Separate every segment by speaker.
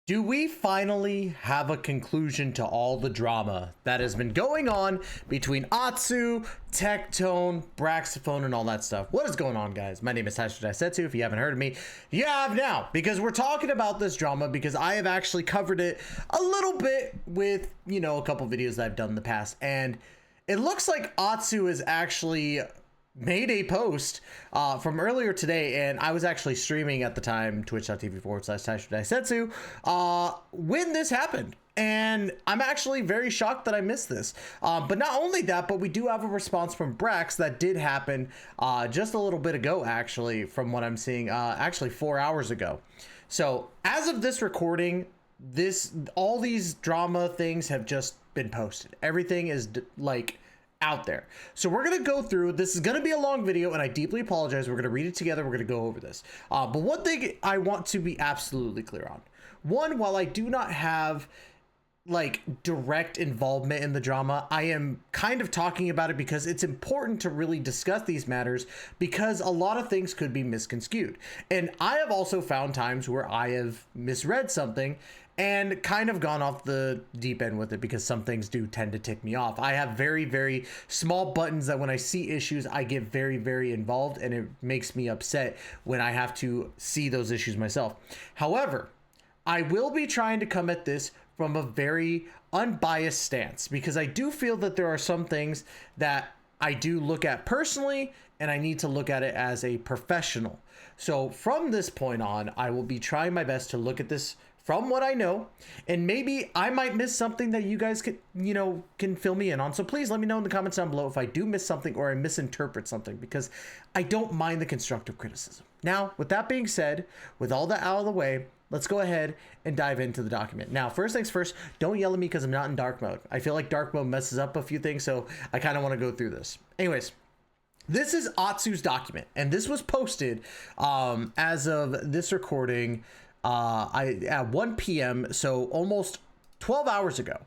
Speaker 1: Do we finally have a conclusion to all the drama that has been going on between Atsu, Tectone, Braxophone, and all that stuff? What is going on, guys? My name is Atsu. If you haven't heard of me, you have now, because we're talking about this drama because I have actually covered it a little bit with, a couple videos that I've done in the past, and it looks like Atsu is actually made a post from earlier today, and I was actually streaming at the time, twitch.tv/Atsu, when this happened. And I'm actually very shocked that I missed this. But not only that, but we do have a response from Brax that did happen just a little bit ago, actually, from what I'm seeing, actually 4 hours ago. So as of this recording, all these drama things have just been posted. Everything is out there. So we're going to go through, this is going to be a long video, and I deeply apologize. We're going to read it together. We're going to go over this. But one thing I want to be absolutely clear on. One, while I do not have direct involvement in the drama, I am kind of talking about it because it's important to really discuss these matters, because a lot of things could be misconstrued. And I have also found times where I have misread something and kind of gone off the deep end with it, because some things do tend to tick me off. I have very, very small buttons that when I see issues, I get very, very involved, and it makes me upset when I have to see those issues myself. However, I will be trying to come at this from a very unbiased stance, because I do feel that there are some things that I do look at personally, and I need to look at it as a professional. So from this point on, I will be trying my best to look at this from what I know, and maybe I might miss something that you guys can fill me in on. So please let me know in the comments down below if I do miss something or I misinterpret something, because I don't mind the constructive criticism. Now, with that being said, with all that out of the way, let's go ahead and dive into the document. Now, first things first, don't yell at me because I'm not in dark mode. I feel like dark mode messes up a few things, so I kind of want to go through this. Anyways, this is Atsu's document, and this was posted as of this recording at 1 p.m., so almost 12 hours ago.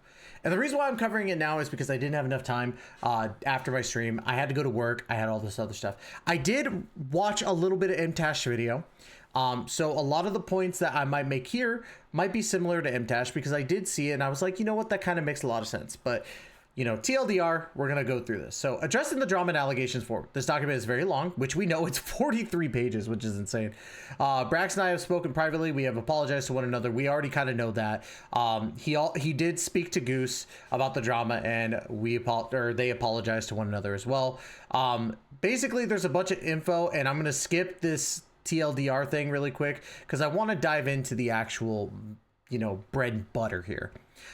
Speaker 1: And the reason why I'm covering it now is because I didn't have enough time after my stream. I had to go to work. I had all this other stuff. I did watch a little bit of MTashed video. So a lot of the points that I might make here might be similar to MTashed, because I did see it and I was like, you know what, that kind of makes a lot of sense. But TLDR, we're going to go through this. So addressing the drama and allegations forward. This document is very long, which we know it's 43 pages, which is insane. Brax and I have spoken privately. We have apologized to one another. We already kind of know that. He did speak to Goose about the drama, and they apologized to one another as well. Basically, there's a bunch of info, and I'm going to skip this TLDR thing really quick because I want to dive into the actual bread and butter here.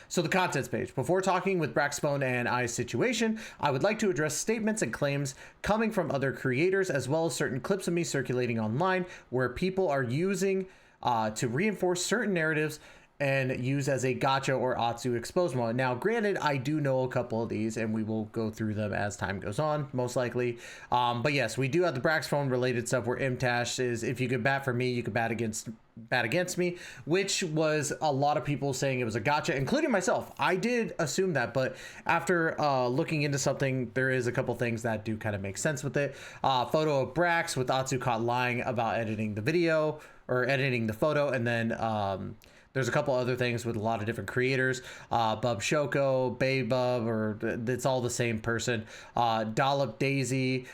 Speaker 1: So the contents page. Before talking with Braxphone and I's situation, I would like to address statements and claims coming from other creators, as well as certain clips of me circulating online where people are using to reinforce certain narratives and use as a gotcha or Atsu expose moment. Now, granted, I do know a couple of these, and we will go through them as time goes on, most likely. But yes, we do have the Braxphone related stuff where MTashed is, if you could bat for me, you could bat against me, which was a lot of people saying it was a gotcha, including myself. I did assume that, but after looking into something, there is a couple things that do kind of make sense with it. Photo of Brax with Atsu caught lying about editing the video or editing the photo, and then there's a couple other things with a lot of different creators. Bub Shoko, Bay Bub, or it's all the same person. Dollop Daisy,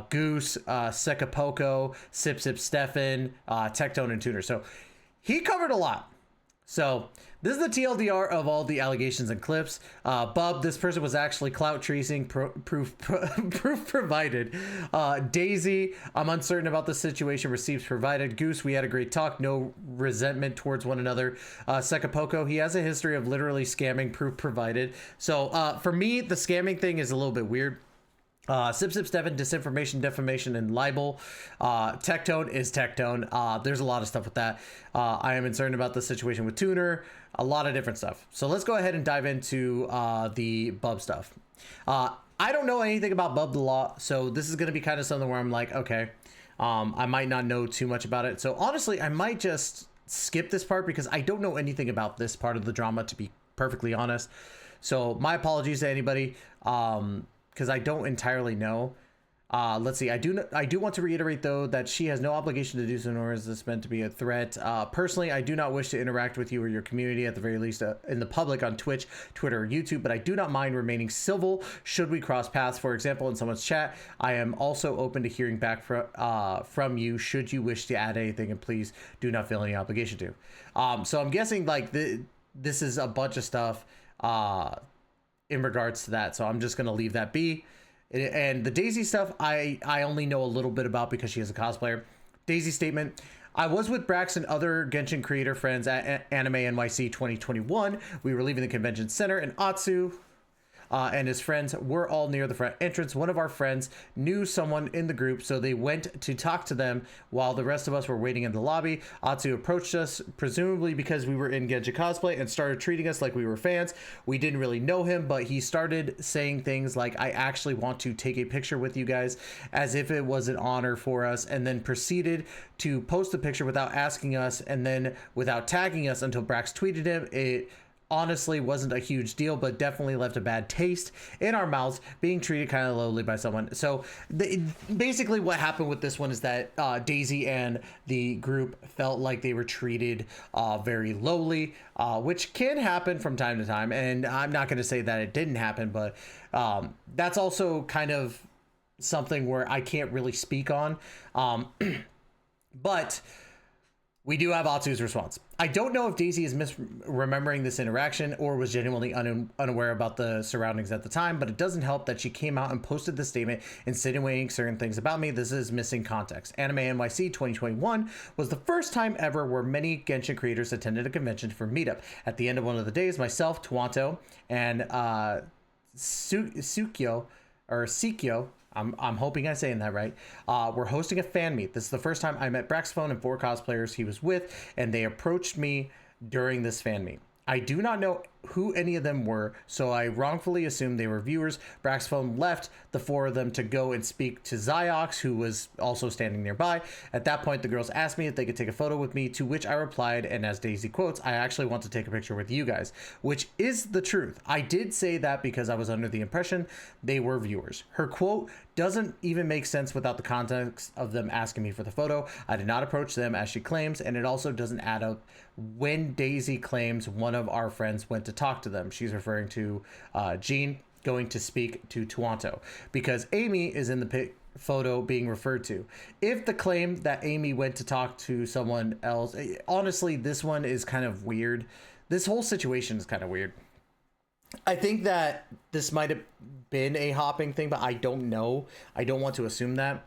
Speaker 1: Goose, Sekapoko, Sip Sip Stefan, Tectone, and Tuner. So he covered a lot. So this is the TLDR of all the allegations and clips. Bub, this person was actually clout tracing, proof provided. Daisy, I'm uncertain about the situation, receipts provided. Goose, we had a great talk, no resentment towards one another. Sekapoko, he has a history of literally scamming, proof provided. So for me, the scamming thing is a little bit weird. Sip Sip Stefan, disinformation, defamation, and libel. Tectone is Tectone. There's a lot of stuff with that. I am concerned about the situation with Tuner. A lot of different stuff. So let's go ahead and dive into the Bub stuff. I don't know anything about Bub the Law, so this is going to be kind of something where I'm like, okay, I might not know too much about it. So honestly, I might just skip this part because I don't know anything about this part of the drama, to be perfectly honest. So my apologies to anybody. Because I don't entirely know. Let's see. I do want to reiterate though that she has no obligation to do so, nor is this meant to be a threat. Personally, I do not wish to interact with you or your community, at the very least in the public on Twitch, Twitter, or YouTube, but I do not mind remaining civil should we cross paths. For example, in someone's chat, I am also open to hearing back from you should you wish to add anything, and please do not feel any obligation to. So I'm guessing like this is a bunch of stuff in regards to that. So I'm just gonna leave that be. And the Daisy stuff, I only know a little bit about because she is a cosplayer. Daisy statement: I was with Brax and other Genshin creator friends at Anime NYC 2021. We were leaving the convention center, and Atsu and his friends were all near the front entrance. One of our friends knew someone in the group, so they went to talk to them while the rest of us were waiting in the lobby. Atsu approached us, presumably because we were in Genshin cosplay, and started treating us like we were fans. We didn't really know him, but he started saying things like, I actually want to take a picture with you guys, as if it was an honor for us, and then proceeded to post the picture without asking us, and then without tagging us until Brax tweeted him. It honestly wasn't a huge deal, but definitely left a bad taste in our mouths, being treated kind of lowly by someone. So basically what happened with this one is that Daisy and the group felt like they were treated very lowly, which can happen from time to time, and I'm not going to say that it didn't happen, but that's also kind of something where I can't really speak on. But we do have Atsu's response. I don't know if Daisy is misremembering this interaction or was genuinely unaware about the surroundings at the time, but it doesn't help that she came out and posted this statement insinuating certain things about me. This is missing context. Anime NYC 2021 was the first time ever where many Genshin creators attended a convention for meetup. At the end of one of the days, myself, Tuonto, and Sikyo, I'm hoping I'm saying that right. We're hosting a fan meet. This is the first time I met Brax and 4 cosplayers he was with, and they approached me during this fan meet. I do not know who any of them were, so I wrongfully assumed they were viewers. Brax left the 4 of them to go and speak to Ziox, who was also standing nearby. At that point, the girls asked me if they could take a photo with me, to which I replied, and as Daisy quotes, I actually want to take a picture with you guys, which is the truth. I did say that because I was under the impression they were viewers. Her quote doesn't even make sense without the context of them asking me for the photo. I did not approach them as she claims, and it also doesn't add up when Daisy claims one of our friends went to talk to them. She's referring to Jean going to speak to Tuonto, because Amy is in the photo being referred to. If the claim that Amy went to talk to someone else, honestly, this one is kind of weird. This whole situation is kind of weird. I think that this might have been a hopping thing, but I don't know. I don't want to assume that.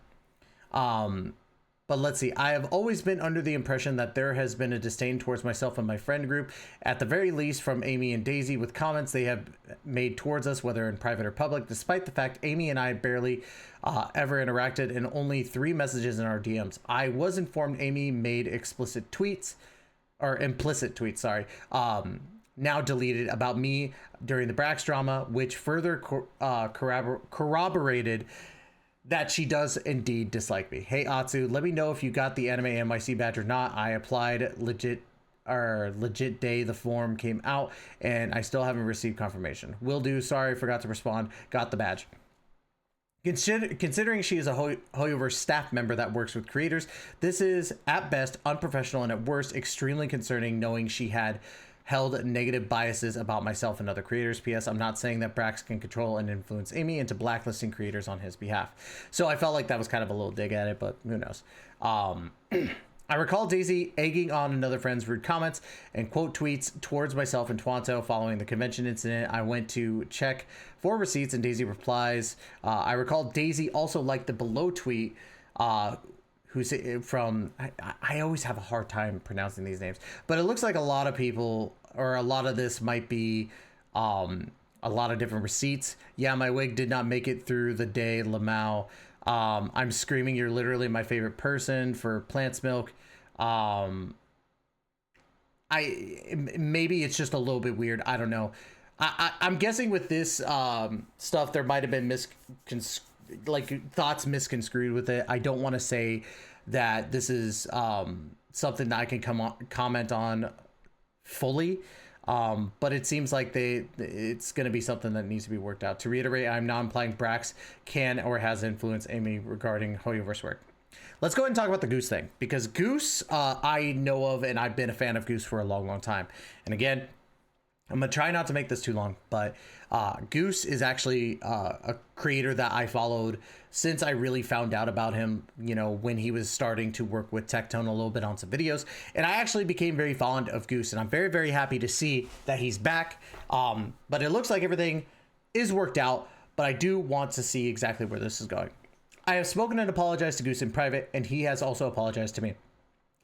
Speaker 1: But let's see. I have always been under the impression that there has been a disdain towards myself and my friend group, at the very least from Amy and Daisy, with comments they have made towards us, whether in private or public, despite the fact Amy and I barely ever interacted, and only 3 messages in our DMs. I was informed Amy made implicit tweets, now deleted, about me during the Brax drama, which further corroborated that she does indeed dislike me. Hey Atsu, let me know if you got the Anime NYC badge or not. I applied legit day the form came out, and I still haven't received confirmation. Will do. Sorry, forgot to respond. Got the badge. Considering she is a Hoyoverse staff member that works with creators, this is at best unprofessional, and at worst extremely concerning, knowing she had held negative biases about myself and other creators. P.S. I'm not saying that Brax can control and influence Amy into blacklisting creators on his behalf. So I felt like that was kind of a little dig at it, but who knows. I recall Daisy egging on another friend's rude comments and quote tweets towards myself and Tuonto following the convention incident. I went to check for receipts, and Daisy replies, I recall Daisy also liked the below tweet, who's from, I always have a hard time pronouncing these names, but it looks like a lot of people, or a lot of this might be a lot of different receipts. Yeah, my wig did not make it through the day, Lamau. I'm screaming, you're literally my favorite person, for Plant's Milk. Maybe it's just a little bit weird. I don't know. I'm guessing with this stuff, there might have been thoughts misconstrued with it. I don't want to say that this is something that I can comment on fully, But it seems like it's going to be something that needs to be worked out. To reiterate, I'm not implying Brax can or has influenced Amy regarding Hoyoverse work. Let's go ahead and talk about the Goose thing, because Goose, I know of, and I've been a fan of Goose for a long, long time. And again, I'm gonna try not to make this too long, but Goose is actually a creator that I followed since I really found out about him, you know, when he was starting to work with Tectone a little bit on some videos. And I actually became very fond of Goose, and I'm very, very happy to see that he's back. But it looks like everything is worked out, but I do want to see exactly where this is going. I have spoken and apologized to Goose in private, and he has also apologized to me.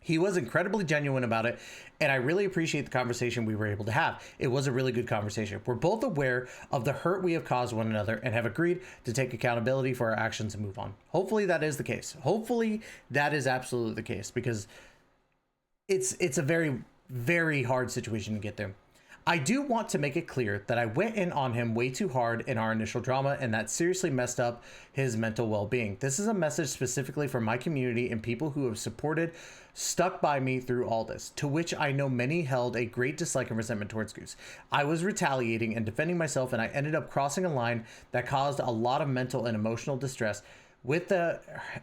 Speaker 1: He was incredibly genuine about it, and I really appreciate the conversation we were able to have. It was a really good conversation. We're both aware of the hurt we have caused one another and have agreed to take accountability for our actions and move on. Hopefully that is the case. Hopefully that is absolutely the case, because it's a very, very hard situation to get there. I do want to make it clear that I went in on him way too hard in our initial drama, and that seriously messed up his mental well-being. This is a message specifically for my community and people who have stuck by me through all this, to which I know many held a great dislike and resentment towards Goose. I was retaliating and defending myself, and I ended up crossing a line that caused a lot of mental and emotional distress with the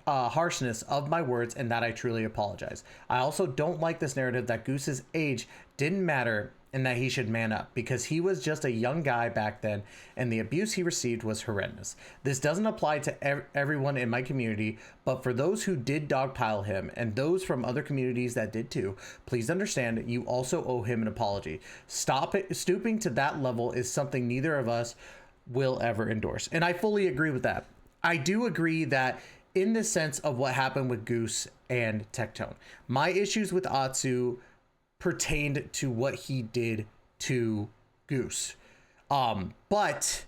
Speaker 1: harshness of my words, and that I truly apologize. I also don't like this narrative that Goose's age didn't matter and that he should man up, because he was just a young guy back then, and the abuse he received was horrendous. This doesn't apply to everyone in my community, but for those who did dogpile him and those from other communities that did too, please understand you also owe him an apology. Stooping to that level is something neither of us will ever endorse. And I fully agree with that. I do agree that in the sense of what happened with Goose and Tectone, my issues with Atsu pertained to what he did to Goose. But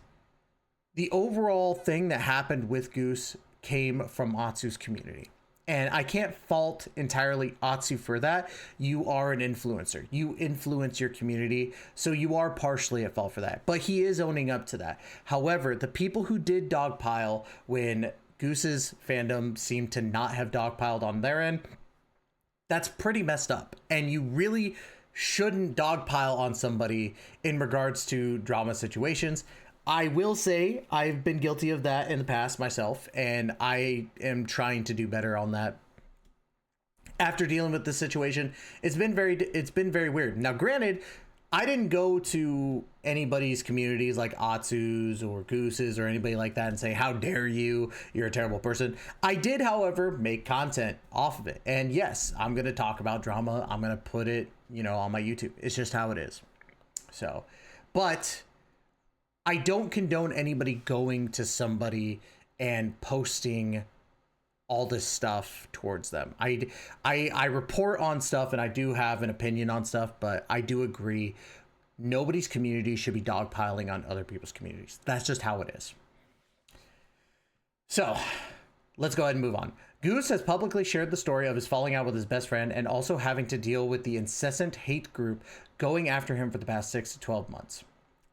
Speaker 1: the overall thing that happened with Goose came from Atsu's community. And I can't fault entirely Atsu for that. You are an influencer. You influence your community, so you are partially at fault for that. But he is owning up to that. However, the people who did dogpile when Goose's fandom seemed to not have dogpiled on their end, that's pretty messed up, and you really shouldn't dogpile on somebody in regards to drama situations. I will say I've been guilty of that in the past myself, and I am trying to do better on that. After dealing with this situation, it's been very weird. Now, granted, I didn't go to anybody's communities like Atsu's or Goose's or anybody like that and say, how dare you, you're a terrible person. I did, however, make content off of it. And yes, I'm going to talk about drama. I'm going to put it, you know, on my YouTube. It's just how it is. So, but I don't condone anybody going to somebody and posting all this stuff towards them. I report on stuff, and I do have an opinion on stuff, but I do agree nobody's community should be dogpiling on other people's communities. That's just how it is. So let's go ahead and move on. Goose has publicly shared the story of his falling out with his best friend and also having to deal with the incessant hate group going after him for the past 6 to 12 months.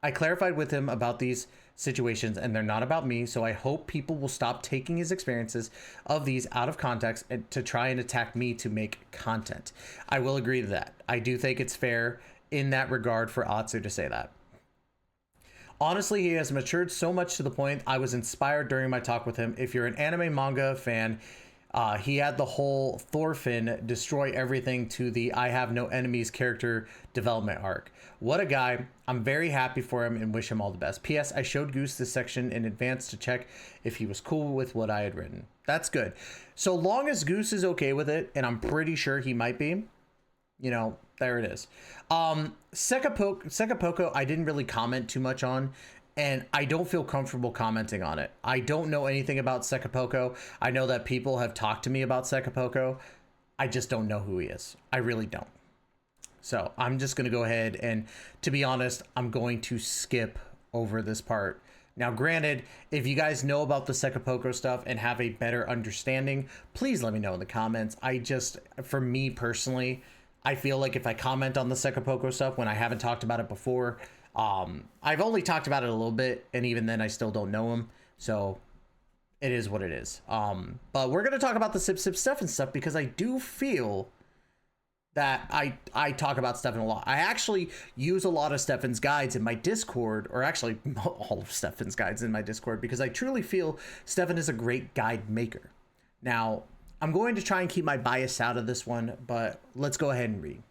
Speaker 1: I clarified with him about these situations, and they're not about me, so I hope people will stop taking his experiences of these out of context and to try and attack me to make content. I will agree to that. I do think it's fair in that regard for Atsu to say that. Honestly, he has matured so much to the point I was inspired during my talk with him. If you're an anime manga fan, he had the whole Thorfinn destroy everything to the I have no enemies character development arc. What a guy. I'm very happy for him and wish him all the best. P.S. I showed Goose this section in advance to check if he was cool with what I had written. That's good. So long as Goose is okay with it, and I'm pretty sure he might be, you know, there it is. Sekapoko, I didn't really comment too much on, and I don't feel comfortable commenting on it. I don't know anything about Sekapoko. I know that people have talked to me about Sekapoko. I just don't know who he is. I really don't. So I'm just going to go ahead and, to be honest, I'm going to skip over this part. Now, granted, if you guys know about the Sekapoko stuff and have a better understanding, please let me know in the comments. For me personally, I feel like if I comment on the Sekapoko stuff when I haven't talked about it before, I've only talked about it a little bit, and even then I still don't know him. So it is what it is. But we're going to talk about the Sip Sip stuff and stuff, because I do feel that I talk about Stefan a lot. I actually use a lot of Stefan's guides in my Discord, or actually all of Stefan's guides in my Discord, because I truly feel Stefan is a great guide maker. Now, I'm going to try and keep my bias out of this one, but let's go ahead and read.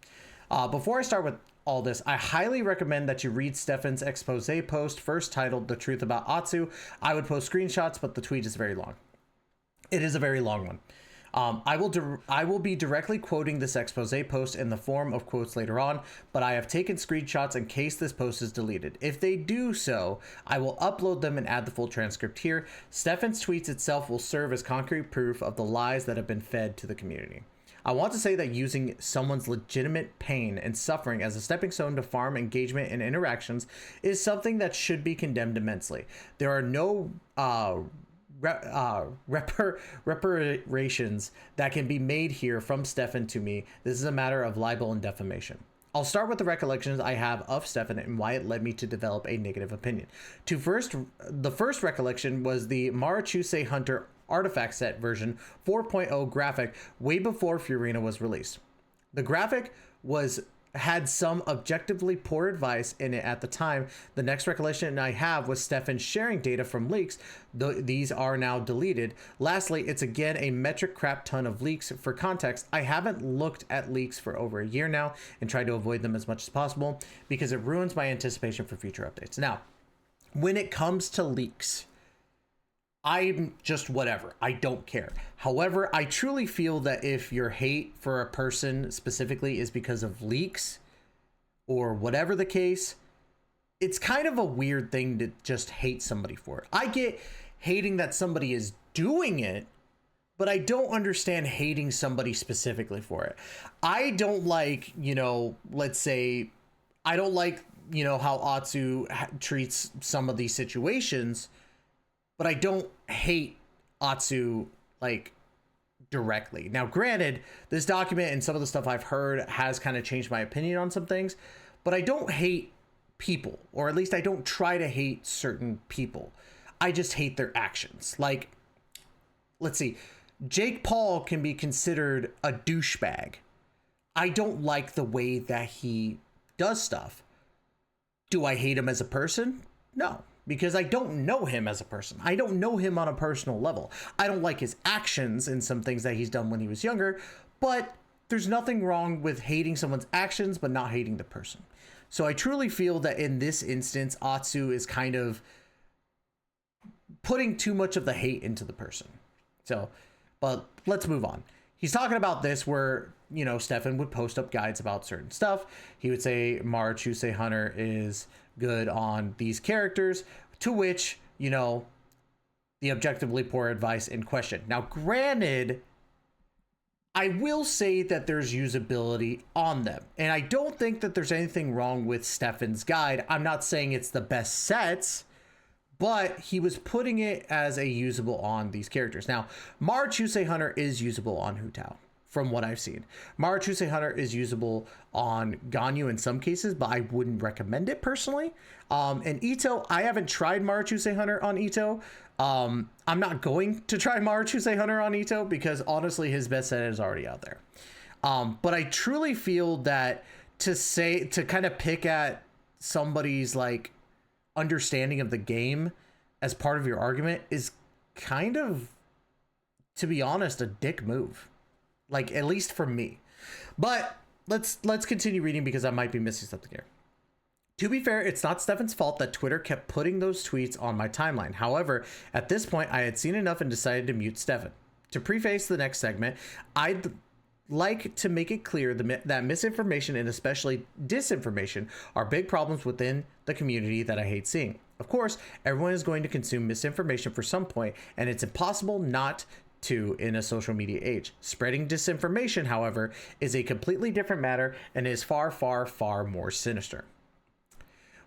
Speaker 1: Before I start with all this, I highly recommend that you read Stefan's expose post, first titled The Truth About Atsu. I would post screenshots, but the tweet is very long. It is a very long one. I will be directly quoting this expose post in the form of quotes later on, but I have taken screenshots in case this post is deleted. If they do so, I will upload them and add the full transcript here. Stefan's tweets itself will serve as concrete proof of the lies that have been fed to the community. I want to say that using someone's legitimate pain and suffering as a stepping stone to farm engagement and interactions is something that should be condemned immensely. There are no reparations that can be made here from Stefan to me. This is a matter of libel and defamation. I'll start with the recollections I have of Stefan and why it led me to develop a negative opinion. The first recollection was the Marachuse Hunter artifact set version 4.0 graphic way before Furina was released. The graphic had some objectively poor advice in it at the time. The next recollection I have was Stefan sharing data from leaks. These are now deleted. Lastly, it's again a metric crap ton of leaks. For context, I haven't looked at leaks for over a year now and tried to avoid them as much as possible because it ruins my anticipation for future updates. Now, when it comes to leaks, I'm just whatever. I don't care. However, I truly feel that if your hate for a person specifically is because of leaks or whatever the case, it's kind of a weird thing to just hate somebody for it. I get hating that somebody is doing it, but I don't understand hating somebody specifically for it. I don't like, let's say, I don't like, how Atsu treats some of these situations, but I don't hate Atsu directly. Now, granted, this document and some of the stuff I've heard has kind of changed my opinion on some things, but I don't hate people, or at least I don't try to hate certain people. I just hate their actions. Let's see, Jake Paul can be considered a douchebag. I don't like the way that he does stuff. Do I hate him as a person? No. Because I don't know him as a person. I don't know him on a personal level. I don't like his actions and some things that he's done when he was younger, but there's nothing wrong with hating someone's actions, but not hating the person. So I truly feel that in this instance, Atsu is kind of putting too much of the hate into the person. So, but let's move on. He's talking about this where, Stefan would post up guides about certain stuff. He would say Marachuse Hunter is good on these characters, to which, the objectively poor advice in question. Now, granted, I will say that there's usability on them, and I don't think that there's anything wrong with Stefan's guide. I'm not saying it's the best sets, but he was putting it as a usable on these characters. Now, Marachuse Hunter is usable on Hu Tao, from what I've seen. Marachuse Hunter is usable on Ganyu in some cases, but I wouldn't recommend it personally. And Ito, I haven't tried Marachuse Hunter on Ito. I'm not going to try Marachuse Hunter on Ito because honestly, his best set is already out there. But I truly feel that to kind of pick at somebody's understanding of the game as part of your argument is kind of, to be honest, a dick move. At least for me. But let's continue reading because I might be missing something here. To be fair, it's not Stefan's fault that Twitter kept putting those tweets on my timeline. However, at this point, I had seen enough and decided to mute Stefan. To preface the next segment, I'd like to make it clear that misinformation and especially disinformation are big problems within the community that I hate seeing. Of course, everyone is going to consume misinformation for some point, and it's impossible not to in a social media age. Spreading disinformation, however, is a completely different matter and is far, far, far more sinister.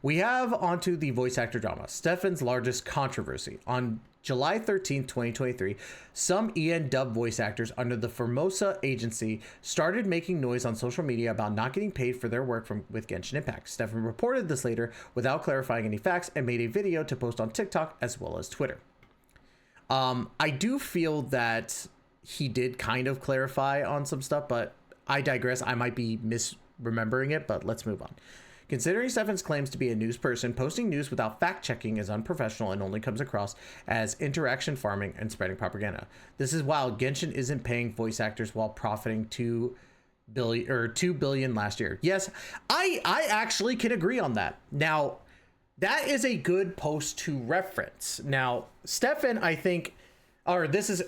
Speaker 1: We have onto the voice actor drama, Stefan's largest controversy. On July 13, 2023, some EN dub voice actors under the Formosa agency started making noise on social media about not getting paid for their work with Genshin Impact. Stefan reported this later without clarifying any facts and made a video to post on TikTok as well as Twitter. I do feel that he did kind of clarify on some stuff, but I digress. I might be misremembering it, but let's move on. Considering Stefan's claims to be a news person, posting news without fact-checking is unprofessional and only comes across as interaction farming and spreading propaganda. This is wild. Genshin isn't paying voice actors while profiting $2 billion last year. Yes, I actually can agree on that. Now, that is a good post to reference. Now, Stefan, I think, or this is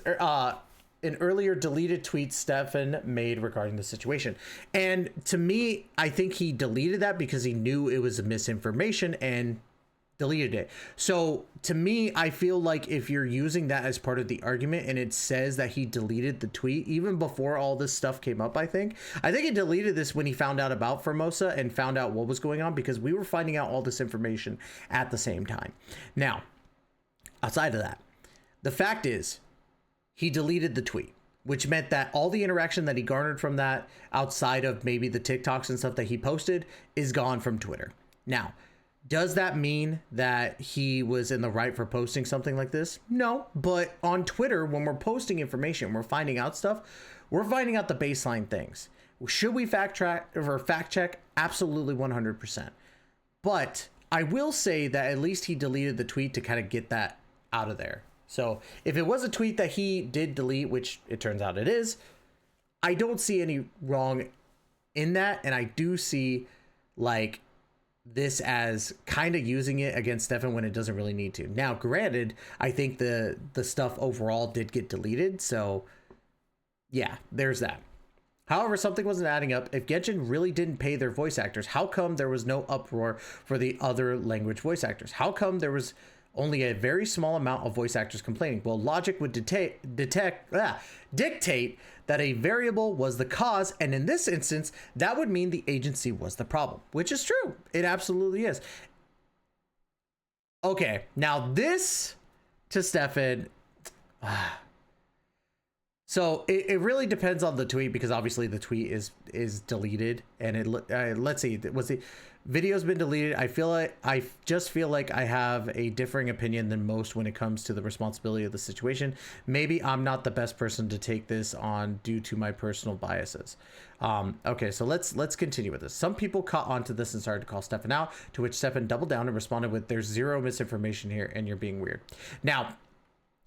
Speaker 1: an earlier deleted tweet Stefan made regarding the situation. And to me, I think he deleted that because he knew it was a misinformation and deleted it. So to me, I feel like if you're using that as part of the argument and it says that he deleted the tweet even before all this stuff came up, I think he deleted this when he found out about Formosa and found out what was going on, because we were finding out all this information at the same time. Now, outside of that, the fact is, he deleted the tweet, which meant that all the interaction that he garnered from that, outside of maybe the TikToks and stuff that he posted, is gone from Twitter. Now, does that mean that he was in the right for posting something like this? No, but on Twitter, when we're posting information, we're finding out stuff, we're finding out the baseline things. Should we fact check? Absolutely 100%. But I will say that at least he deleted the tweet to kind of get that out of there. So if it was a tweet that he did delete, which it turns out it is, I don't see any wrong in that. And I do see like this as kind of using it against Stefan when it doesn't really need to. Now, granted, I think the stuff overall did get deleted. So yeah, there's that. However, something wasn't adding up. If Genshin really didn't pay their voice actors, how come there was no uproar for the other language voice actors? How come there was only a very small amount of voice actors complaining? Well, logic would dictate that a variable was the cause, and in this instance, that would mean the agency was the problem, which is true. It absolutely is. Okay, now this to Stefan. So it really depends on the tweet, because obviously the tweet is deleted, and it let's see, was the video's been deleted. I just feel like I have a differing opinion than most when it comes to the responsibility of the situation. Maybe I'm not the best person to take this on due to my personal biases. Okay, so let's continue with this. Some people caught onto this and started to call Stefan out, to which Stefan doubled down and responded with, "There's zero misinformation here, and you're being weird." Now,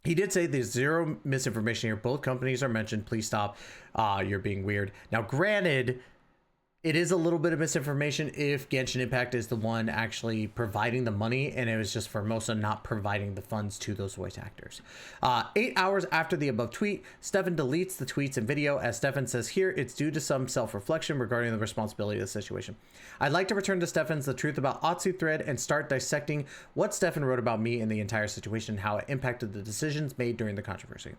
Speaker 1: he did say there's zero misinformation here. Both companies are mentioned. Please stop. You're being weird. Now, granted, it is a little bit of misinformation if Genshin Impact is the one actually providing the money, and it was just Formosa not providing the funds to those voice actors. 8 hours after the above tweet, Stefan deletes the tweets and video. As Stefan says here, it's due to some self-reflection regarding the responsibility of the situation. I'd like to return to Stefan's The Truth About Atsu thread and start dissecting what Stefan wrote about me and the entire situation, how it impacted the decisions made during the controversy.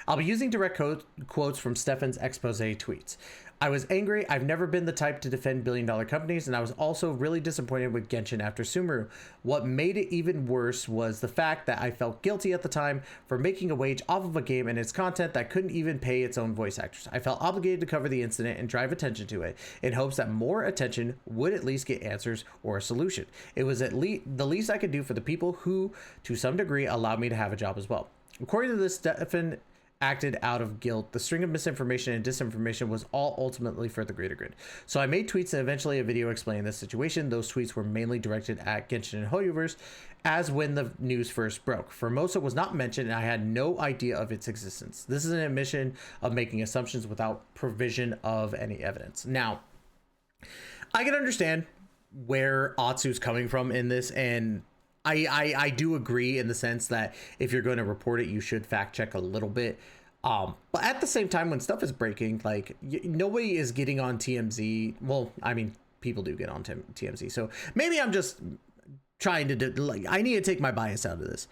Speaker 1: I'll be using direct quotes from Stefan's expose tweets. I was angry. I've never been the type to defend billion-dollar companies, and I was also really disappointed with Genshin after Sumeru. What made it even worse was the fact that I felt guilty at the time for making a wage off of a game and its content that couldn't even pay its own voice actors. I felt obligated to cover the incident and drive attention to it in hopes that more attention would at least get answers or a solution. It was at least the least I could do for the people who, to some degree, allowed me to have a job as well. According to this, Stefan acted out of guilt. The string of misinformation and disinformation was all ultimately for the greater good. So I made tweets and eventually a video explaining this situation. Those tweets were mainly directed at Genshin and Hoyoverse, as when the news first broke. Formosa was not mentioned, and I had no idea of its existence. This is an admission of making assumptions without provision of any evidence. Now, I can understand where Atsu's coming from in this, and I do agree in the sense that if you're going to report it, you should fact check a little bit. But at the same time, when stuff is breaking, like nobody is getting on TMZ. Well, I mean, people do get on TMZ. So maybe I'm just trying to I need to take my bias out of this.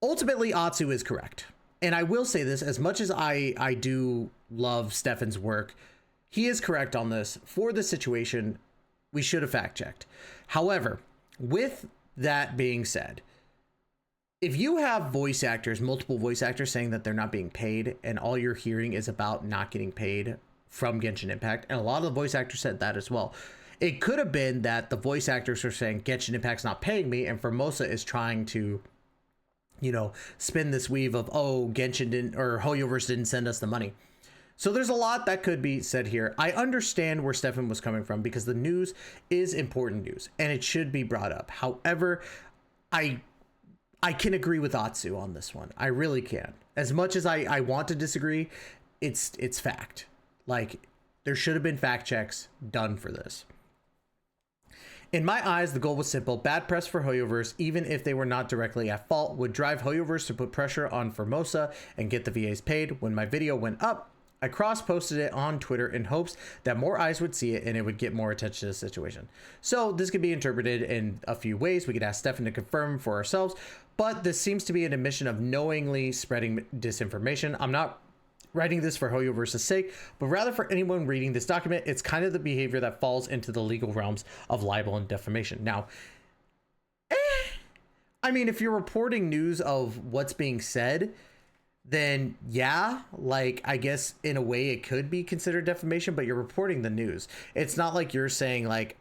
Speaker 1: Ultimately, Atsu is correct. And I will say this, as much as I do love Stefan's work, he is correct on this. For the situation, we should have fact checked. However, with that being said, if you have voice actors, multiple voice actors saying that they're not being paid, and all you're hearing is about not getting paid from Genshin Impact, and a lot of the voice actors said that as well, it could have been that the voice actors are saying Genshin Impact's not paying me, and Formosa is trying to, you know, spin this weave of, oh, Genshin didn't, or Hoyoverse didn't send us the money. So there's a lot that could be said here. I understand where Stefan was coming from because the news is important news and it should be brought up. However, I can agree with Atsu on this one. I really can. As much as I want to disagree, it's fact. Like, there should have been fact checks done for this. In my eyes, the goal was simple. Bad press for Hoyoverse, even if they were not directly at fault, would drive Hoyoverse to put pressure on Formosa and get the VAs paid. When my video went up, I cross-posted it on Twitter in hopes that more eyes would see it and it would get more attention to the situation. So this could be interpreted in a few ways. We could ask Stefan to confirm for ourselves, but this seems to be an admission of knowingly spreading disinformation. I'm not writing this for Hoyoverse's sake, but rather for anyone reading this document. It's kind of the behavior that falls into the legal realms of libel and defamation. Now, I mean, if you're reporting news of what's being said, then yeah, like, I guess in a way it could be considered defamation, but you're reporting the news. It's not like you're saying like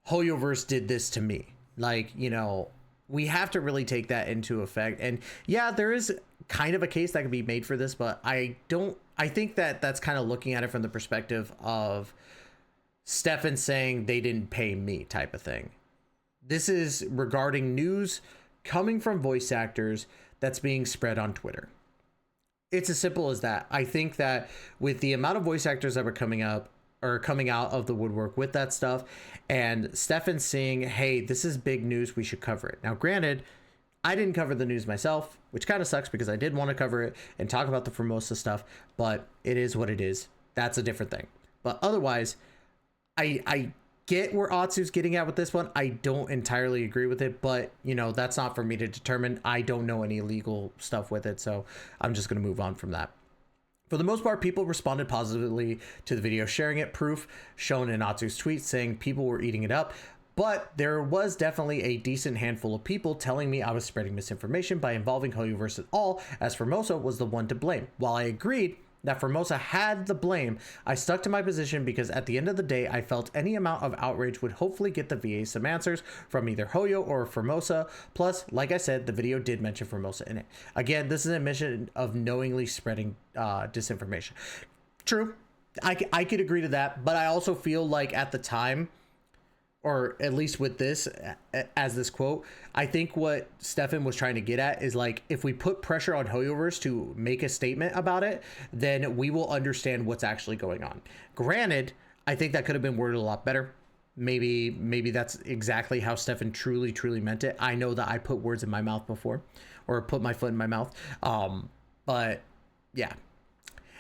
Speaker 1: Hoyoverse did this to me. Like, you know, we have to really take that into effect. And yeah, there is kind of a case that can be made for this, but I think that that's kind of looking at it from the perspective of Stefan saying they didn't pay me type of thing. This is regarding news coming from voice actors that's being spread on Twitter. It's as simple as that. I think that with the amount of voice actors that were coming up or coming out of the woodwork with that stuff, and Stefan saying, hey, this is big news, we should cover it. Now, granted, I didn't cover the news myself, which kind of sucks because I did want to cover it and talk about the Formosa stuff, but it is what it is. That's a different thing. But otherwise, I get where Atsu's getting at with this one. I don't entirely agree with it, but you know, that's not for me to determine. I don't know any legal stuff with it, so I'm just going to move on from that. For the most part, people responded positively to the video, sharing it, proof shown in Atsu's tweet saying people were eating it up. But there was definitely a decent handful of people telling me I was spreading misinformation by involving Hoyoverse at all, as Formosa was the one to blame. While I agreed that Formosa had the blame, I stuck to my position because at the end of the day, I felt any amount of outrage would hopefully get the VA some answers from either Hoyo or Formosa. Plus, like I said, the video did mention Formosa in it. Again, this is an admission of knowingly spreading disinformation. True, I could agree to that, but I also feel like at the time, or at least with this, as this quote, I think what Stefan was trying to get at is like, if we put pressure on Hoyoverse to make a statement about it, then we will understand what's actually going on. Granted, I think that could have been worded a lot better. Maybe that's exactly how Stefan truly meant it. I know that I put words in my mouth before, or put my foot in my mouth. But yeah.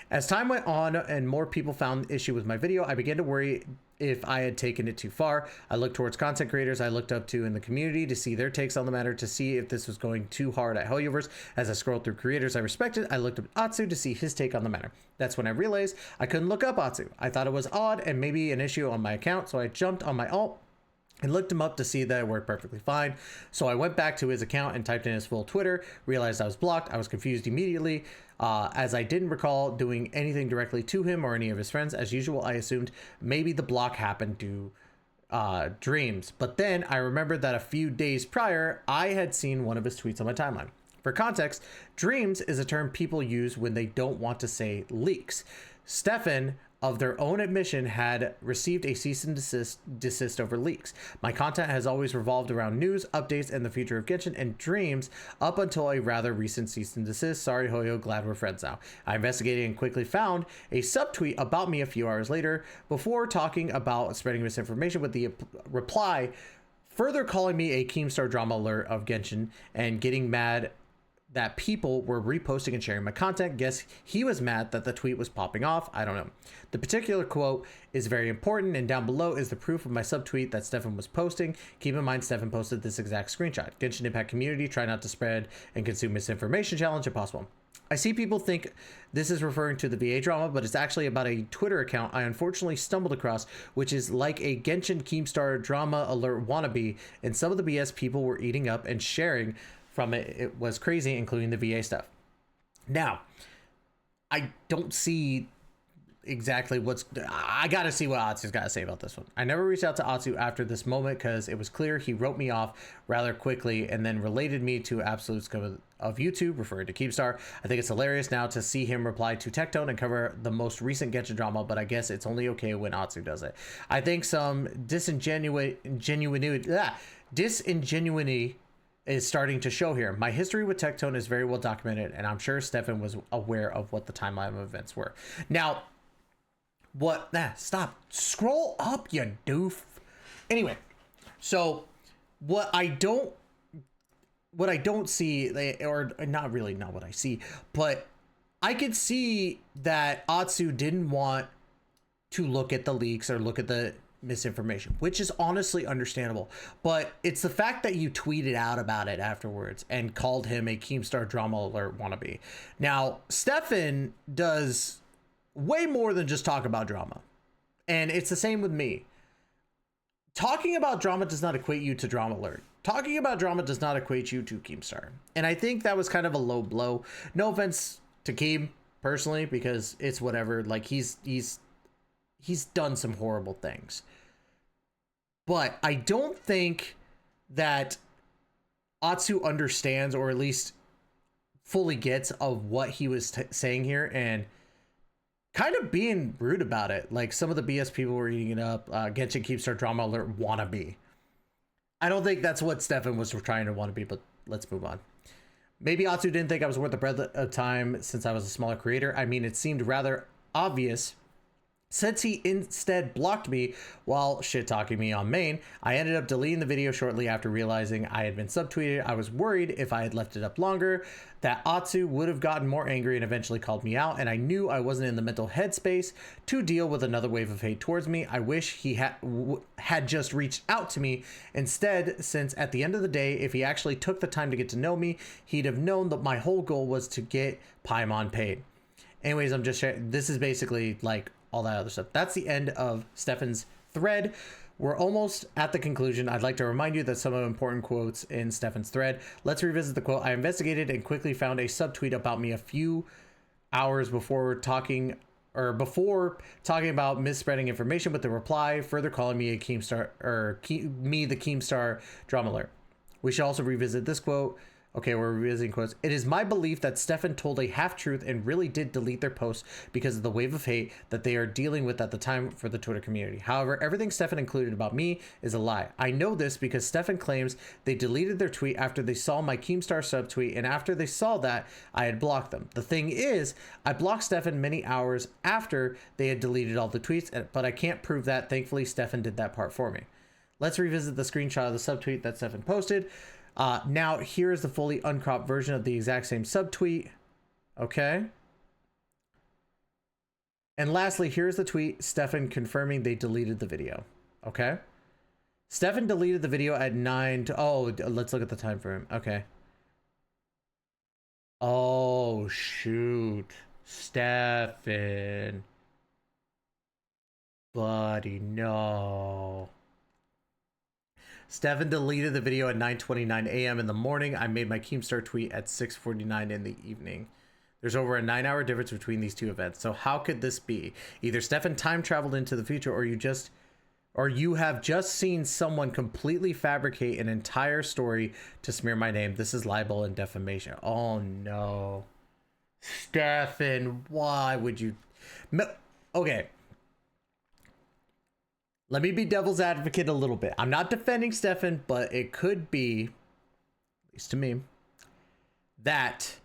Speaker 1: As time went on and more people found issue with my video, I began to worry if I had taken it too far. I looked towards content creators I looked up to in the community to see their takes on the matter, to see if this was going too hard at Hoyoverse. As I scrolled through creators I respected, I looked up Atsu to see his take on the matter. That's when I realized I couldn't look up Atsu. I thought it was odd and maybe an issue on my account, so I jumped on my alt and looked him up to see that it worked perfectly fine. So I went back to his account and typed in his full Twitter, realized I was blocked. I was confused immediately, as I didn't recall doing anything directly to him or any of his friends. As usual, I assumed maybe the block happened to Dreams, but then I remembered that a few days prior, I had seen one of his tweets on my timeline. For context, Dreams is a term people use when they don't want to say leaks. Stefan, of their own admission, had received a cease and desist over leaks. My content has always revolved around news, updates, and the future of Genshin and Dreams up until a rather recent cease and desist. Sorry, Hoyo, glad we're friends now. I investigated and quickly found a subtweet about me a few hours later before talking about spreading misinformation with the reply further calling me a Keemstar drama alert of Genshin and getting mad that people were reposting and sharing my content. Guess he was mad that the tweet was popping off. I don't know. The particular quote is very important, and down below is the proof of my subtweet that Stefan was posting. Keep in mind, Stefan posted this exact screenshot. Genshin Impact community, try not to spread and consume misinformation challenge if possible. I see people think this is referring to the VA drama, but it's actually about a Twitter account I unfortunately stumbled across, which is like a Genshin Keemstar drama alert wannabe, and some of the BS people were eating up and sharing from it was crazy, including the VA stuff. Now, I don't see exactly I gotta see what Atsu's gotta say about this one. I never reached out to Atsu after this moment because it was clear he wrote me off rather quickly and then related me to absolute scum of YouTube, referring to Keemstar. I think it's hilarious now to see him reply to Tectone and cover the most recent Genshin drama, but I guess it's only okay when Atsu does it. I think some disingenuity is starting to show here. My history with Tectone is very well documented, and I'm sure Stefan was aware of what the timeline of events were. Now, stop. Scroll up, you doof. Anyway, so what I don't see, or not really not what I see, but I could see that Atsu didn't want to look at the leaks or look at the misinformation, which is honestly understandable, but it's the fact that you tweeted out about it afterwards and called him a Keemstar drama alert wannabe. Now, Stefan does way more than just talk about drama, and it's the same with me. Talking about drama does not equate you to drama alert. Talking about drama does not equate you to Keemstar, and I think that was kind of a low blow. No offense to Keem personally, because it's whatever. Like he's done some horrible things, but I don't think that Atsu understands, or at least fully gets, of what he was saying here, and kind of being rude about it. Like some of the BS people were eating it up. Genshin Keemstar drama alert wannabe. I don't think that's what Stefan was trying to wannabe, but let's move on. Maybe Atsu didn't think I was worth the breadth of time since I was a smaller creator. I mean, it seemed rather obvious. Since he instead blocked me while shit-talking me on main, I ended up deleting the video shortly after realizing I had been subtweeted. I was worried if I had left it up longer that Atsu would have gotten more angry and eventually called me out, and I knew I wasn't in the mental headspace to deal with another wave of hate towards me. I wish he had just reached out to me instead, since at the end of the day, if he actually took the time to get to know me, he'd have known that my whole goal was to get Paimon paid. Anyways, I'm just sharing. This is basically like all that other stuff. That's the end of Stefan's thread. We're almost at the conclusion. I'd like to remind you that some of the important quotes in Stefan's thread. Let's revisit the quote. I investigated and quickly found a subtweet about me a few hours before talking about misspreading information, with the reply further calling me a Keemstar, the Keemstar drama alert. We should also revisit this quote. Okay, we're revisiting quotes. It is my belief that Stefan told a half-truth and really did delete their posts because of the wave of hate that they are dealing with at the time for the Twitter community. However, everything Stefan included about me is a lie. I know this because Stefan claims they deleted their tweet after they saw my Keemstar subtweet, and after they saw that, I had blocked them. The thing is, I blocked Stefan many hours after they had deleted all the tweets, but I can't prove that. Thankfully, Stefan did that part for me. Let's revisit the screenshot of the subtweet that Stefan posted. Now here is the fully uncropped version of the exact same subtweet. Okay. And lastly, here's the tweet, Stefan confirming they deleted the video. Okay. Stefan deleted the video at 9 to, oh, let's look at the time frame. Okay. Oh, shoot. Stefan. Buddy, no. Stefan deleted the video at 9:29 a.m. in the morning. I made my Keemstar tweet at 6:49 in the evening. There's over a 9-hour difference between these two events. So how could this be? Either Stefan time traveled into the future, or you have just seen someone completely fabricate an entire story to smear my name. This is libel and defamation. Oh no. Stefan, why would you? Okay. Let me be devil's advocate a little bit. I'm not defending Stefan, but it could be, at least to me, that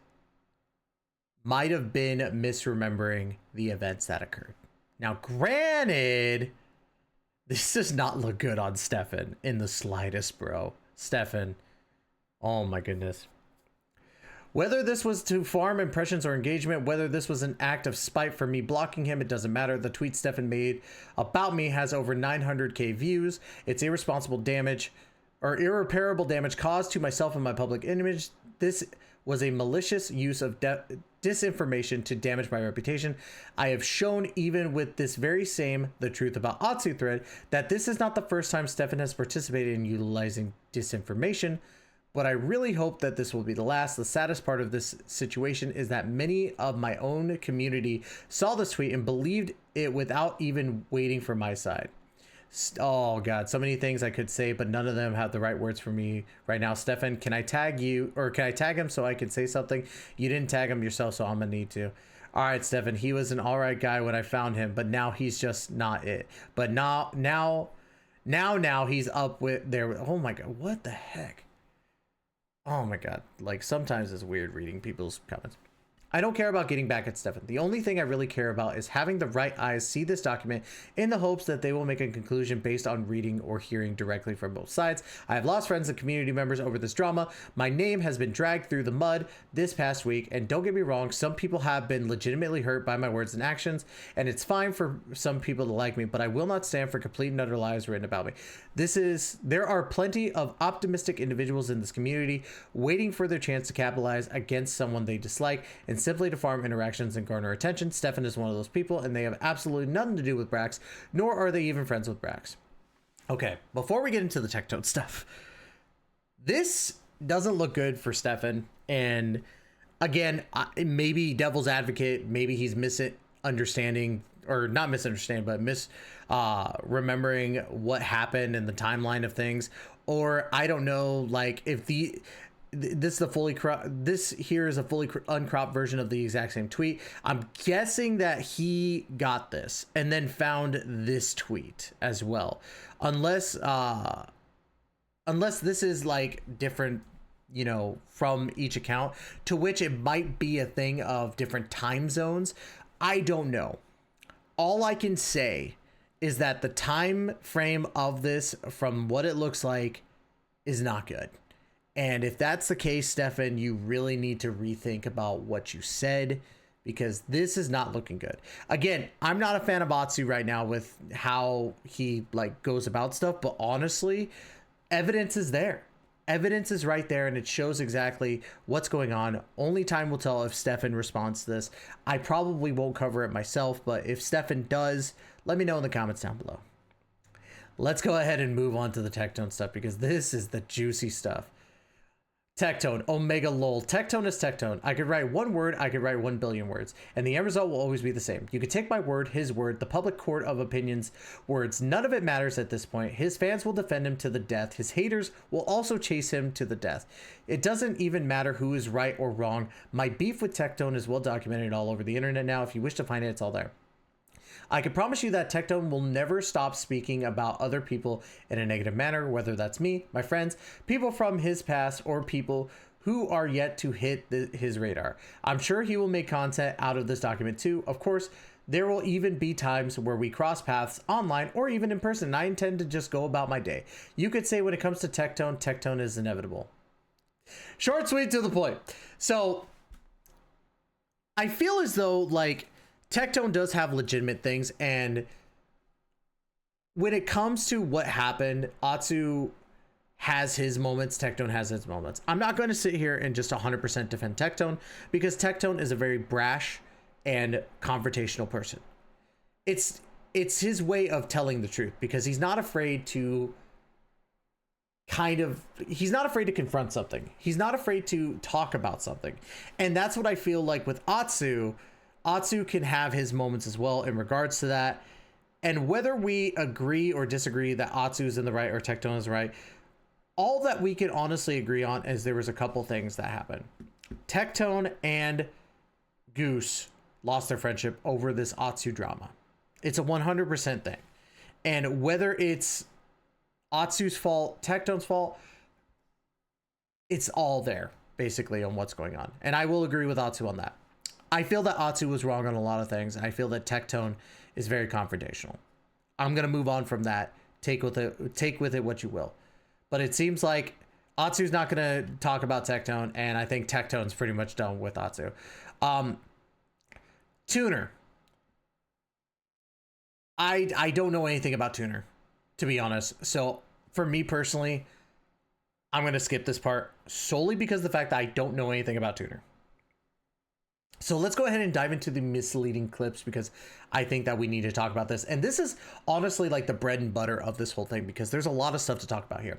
Speaker 1: might have been misremembering the events that occurred. Now, granted, this does not look good on Stefan in the slightest, bro. Stefan, oh my goodness. Whether this was to farm impressions or engagement, whether this was an act of spite for me blocking him, it doesn't matter. The tweet Stefan made about me has over 900k views. It's irresponsible damage or irreparable damage caused to myself and my public image. This was a malicious use of disinformation to damage my reputation. I have shown, even with this very same The Truth About Atsu thread, that this is not the first time Stefan has participated in utilizing disinformation. but I really hope that this will be the last. The saddest part of this situation is that many of my own community saw this tweet and believed it without even waiting for my side. Oh god, so many things I could say, but none of them have the right words for me right now. Stefan, can I tag you, or can I tag him so I can say something? You didn't tag him yourself, so I'm gonna need to. All right, Stefan, he was an all right guy when I found him, but now he's just not it. But now he's up with there. Oh my god, what the heck? Oh my god, like sometimes it's weird reading people's comments. I don't care about getting back at Stefan. The only thing I really care about is having the right eyes see this document in the hopes that they will make a conclusion based on reading or hearing directly from both sides. I have lost friends and community members over this drama. My name has been dragged through the mud this past week, and don't get me wrong, some people have been legitimately hurt by my words and actions, and it's fine for some people to like me, but I will not stand for complete and utter lies written about me. There are plenty of optimistic individuals in this community waiting for their chance to capitalize against someone they dislike and simply to farm interactions and garner attention. Stefan is one of those people, and they have absolutely nothing to do with Brax, nor are they even friends with Brax. Okay, before we get into the Tectone stuff, this doesn't look good for Stefan, and again, maybe devil's advocate, maybe he's misunderstanding, or not misunderstanding, but remembering what happened in the timeline of things, or I don't know, like if this here is a fully uncropped version of the exact same tweet. I'm guessing that he got this and then found this tweet as well, unless this is like different, you know, from each account, to which it might be a thing of different time zones. I don't know. All I can say is that the time frame of this, from what it looks like, is not good. And if that's the case, Stefan, you really need to rethink about what you said, because this is not looking good. Again, I'm not a fan of Atsu right now with how he like goes about stuff, but honestly, evidence is there. Evidence is right there, and it shows exactly what's going on. Only time will tell if Stefan responds to this. I probably won't cover it myself, but if Stefan does, let me know in the comments down below. Let's go ahead and move on to the Tectone stuff, because this is the juicy stuff. Tectone, Omega lol. Tectone is Tectone. I could write one word, I could write 1 billion words, and the end result will always be the same. You could take my word, his word, the public court of opinions words. None of it matters at this point. His fans will defend him to the death. His haters will also chase him to the death. It doesn't even matter who is right or wrong. My beef with Tectone is well documented all over the internet now. If you wish to find it, it's all there. I can promise you that Tectone will never stop speaking about other people in a negative manner, whether that's me, my friends, people from his past, or people who are yet to hit his radar. I'm sure he will make content out of this document too. Of course, there will even be times where we cross paths online or even in person, and I intend to just go about my day. You could say when it comes to Tectone, Tectone is inevitable. Short, sweet, to the point. So I feel as though like Tectone does have legitimate things, and when it comes to what happened, Atsu has his moments, Tectone has his moments. I'm not going to sit here and just 100% defend Tectone, because Tectone is a very brash and confrontational person. It's his way of telling the truth, because he's not afraid to he's not afraid to confront something. He's not afraid to talk about something. And that's what I feel like with Atsu. Atsu can have his moments as well in regards to that. And whether we agree or disagree that Atsu is in the right or Tectone is right, all that we can honestly agree on is there was a couple things that happened. Tectone and Goose lost their friendship over this Atsu drama. It's a 100% thing. And whether it's Atsu's fault, Tectone's fault, it's all there basically on what's going on. And I will agree with Atsu on that. I feel that Atsu was wrong on a lot of things. I feel that Tectone is very confrontational. I'm going to move on from that. Take with it what you will. But it seems like Atsu's not going to talk about Tectone, and I think Tectone's pretty much done with Atsu. Tuner. I don't know anything about Tuner, to be honest. So for me personally, I'm going to skip this part solely because of the fact that I don't know anything about Tuner. So let's go ahead and dive into the misleading clips, because I think that we need to talk about this. And this is honestly like the bread and butter of this whole thing, because there's a lot of stuff to talk about here.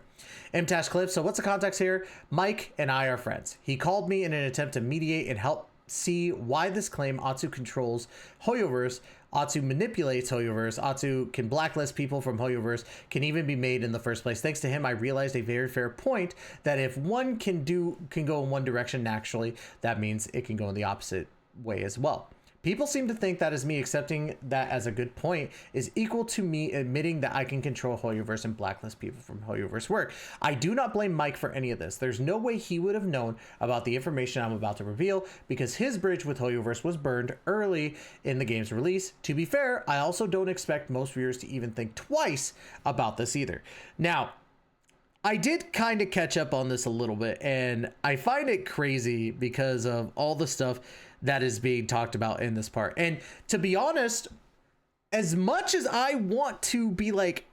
Speaker 1: MTashed clip. So what's the context here? Mike and I are friends. He called me in an attempt to mediate and help see why this claim Atsu controls Hoyoverse, Atsu manipulates Hoyoverse, Atsu can blacklist people from Hoyoverse, can even be made in the first place. Thanks to him, I realized a very fair point that if one can go in one direction naturally, that means it can go in the opposite way as well. People seem to think that as me accepting that as a good point is equal to me admitting that I can control Hoyoverse and blacklist people from Hoyoverse work. I do not blame Mike for any of this. There's no way he would have known about the information I'm about to reveal, because his bridge with Hoyoverse was burned early in the game's release. To be fair, I also don't expect most viewers to even think twice about this either. Now, I did kind of catch up on this a little bit, and I find it crazy because of all the stuff that is being talked about in this part. And to be honest, as much as I want to be like,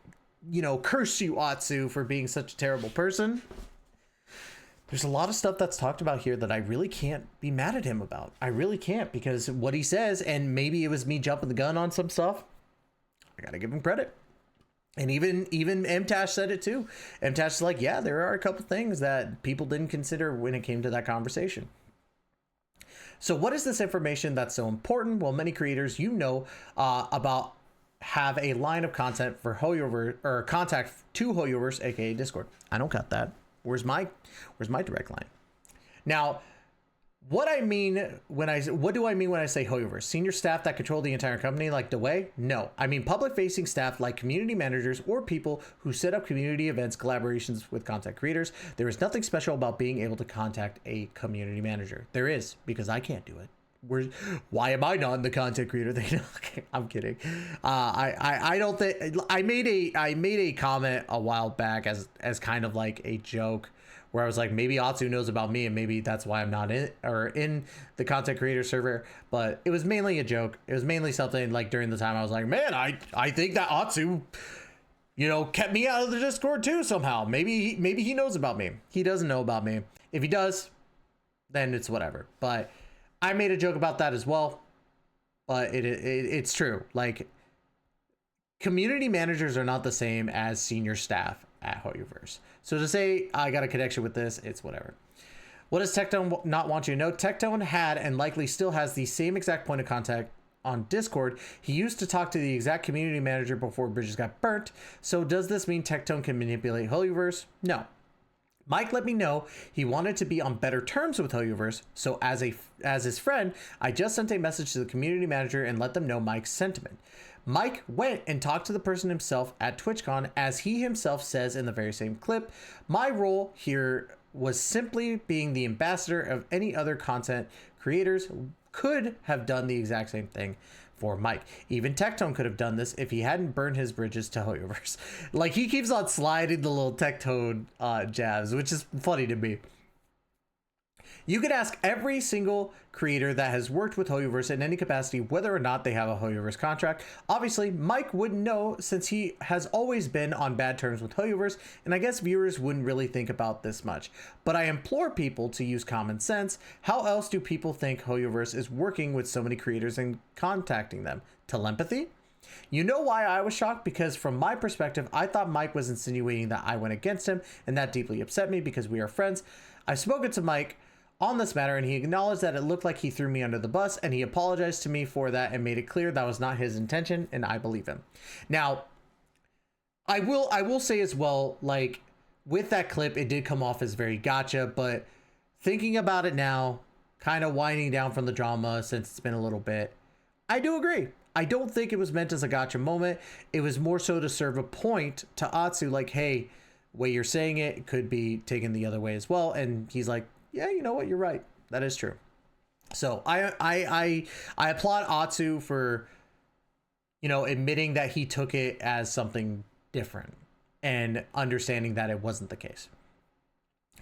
Speaker 1: you know, curse you, Atsu, for being such a terrible person, there's a lot of stuff that's talked about here that I really can't be mad at him about. I really can't, because what he says, and maybe it was me jumping the gun on some stuff, I gotta give him credit. And even MTashed said it too. MTashed is like, yeah, there are a couple things that people didn't consider when it came to that conversation. So what is this information that's so important? Well, many creators about have a line of content for Hoyoverse, or contact to Hoyoverse, aka Discord. I don't got that. Where's my direct line? Now, what do I mean when I say Hoyoverse? Senior staff that control the entire company like DeWay? No. I mean public-facing staff like community managers or people who set up community events, collaborations with content creators. There is nothing special about being able to contact a community manager. There is, because I can't do it. Why am I not in the content creator thing? Okay, I'm kidding. I don't think I made a comment a while back as kind of like a joke, where I was like, maybe Atsu knows about me and maybe that's why I'm not in the content creator server. But it was mainly a joke. It was mainly something like during the time I was like, man, I think that Atsu, you know, kept me out of the Discord too somehow. Maybe he knows about me. He doesn't know about me. If he does, then it's whatever. But I made a joke about that as well. But it's true. Like, community managers are not the same as senior staff at Hoyoverse. So to say I got a connection with this, it's whatever. What does Tectone not want you to know? Tectone had and likely still has the same exact point of contact on Discord. He used to talk to the exact community manager before bridges got burnt. So does this mean Tectone can manipulate Hoyoverse? No. Mike let me know he wanted to be on better terms with Hoyoverse, so as his friend, I just sent a message to the community manager and let them know Mike's sentiment. Mike went and talked to the person himself at TwitchCon, as he himself says in the very same clip. My role here was simply being the ambassador of any other content creators could have done the exact same thing for Mike. Even Tectone could have done this if he hadn't burned his bridges to Hoyoverse. Like, he keeps on sliding the little Tectone jabs, which is funny to me. You could ask every single creator that has worked with Hoyoverse in any capacity whether or not they have a Hoyoverse contract. Obviously, Mike wouldn't know, since he has always been on bad terms with Hoyoverse, and I guess viewers wouldn't really think about this much. But I implore people to use common sense. How else do people think Hoyoverse is working with so many creators and contacting them? Telepathy? You know why I was shocked? Because from my perspective, I thought Mike was insinuating that I went against him, and that deeply upset me because we are friends. I've spoken to Mike on this matter, and he acknowledged that it looked like he threw me under the bus, and he apologized to me for that and made it clear that was not his intention, and I believe him. Now, I will say as well, like, with that clip, it did come off as very gotcha, but thinking about it now, kind of winding down from the drama since it's been a little bit, I do agree. I don't think it was meant as a gotcha moment. It was more so to serve a point to Atsu, like, hey, way you're saying it could be taken the other way as well. And he's like, yeah, you know what? You're right. That is true. So I applaud Atsu for, you know, admitting that he took it as something different and understanding that it wasn't the case.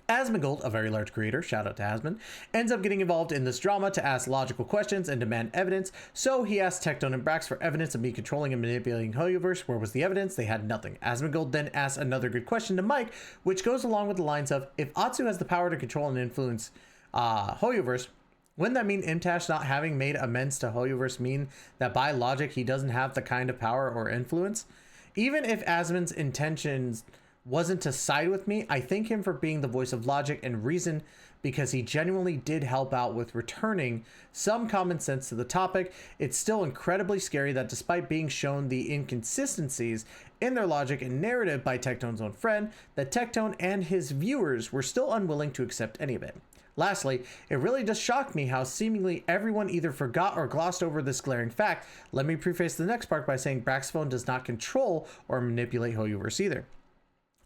Speaker 1: Asmongold, a very large creator, shout out to Asmon, ends up getting involved in this drama to ask logical questions and demand evidence. So he asked Tectone and Brax for evidence of me controlling and manipulating Hoyoverse. Where was the evidence? They had nothing. Asmongold then asked another good question to Mike, which goes along with the lines of, if Atsu has the power to control and influence Hoyoverse, Wouldn't that mean MTashed not having made amends to Hoyoverse mean that by logic he doesn't have the kind of power or influence? Even if Asmon's intentions wasn't to side with me, I thank him for being the voice of logic and reason because he genuinely did help out with returning some common sense to the topic. It's still incredibly scary that despite being shown the inconsistencies in their logic and narrative by Tectone's own friend, that Tectone and his viewers were still unwilling to accept any of it. Lastly, it really just shocked me how seemingly everyone either forgot or glossed over this glaring fact. Let me preface the next part by saying Braxphone does not control or manipulate Hoyoverse either.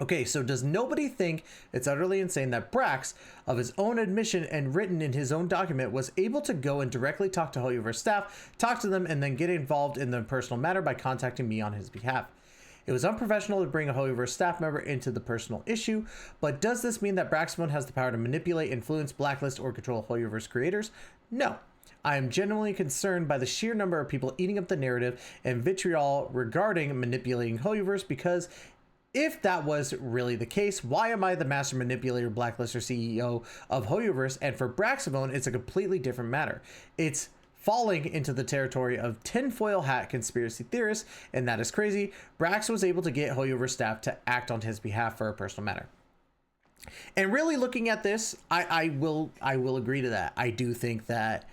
Speaker 1: Okay, so does nobody think it's utterly insane that Brax, of his own admission and written in his own document, was able to go and directly talk to Hoyoverse staff, talk to them, and then get involved in the personal matter by contacting me on his behalf? It was unprofessional to bring a Hoyoverse staff member into the personal issue, but does this mean that Braxphone has the power to manipulate, influence, blacklist, or control Hoyoverse creators? No. I am genuinely concerned by the sheer number of people eating up the narrative and vitriol regarding manipulating Hoyoverse, because if that was really the case, why am I the master manipulator, blacklister, CEO of Hoyoverse? And for Braxphone, it's a completely different matter. It's falling into the territory of tinfoil hat conspiracy theorists, and that is crazy. Brax was able to get Hoyoverse staff to act on his behalf for a personal matter. And really looking at this, I will agree to that. I do think that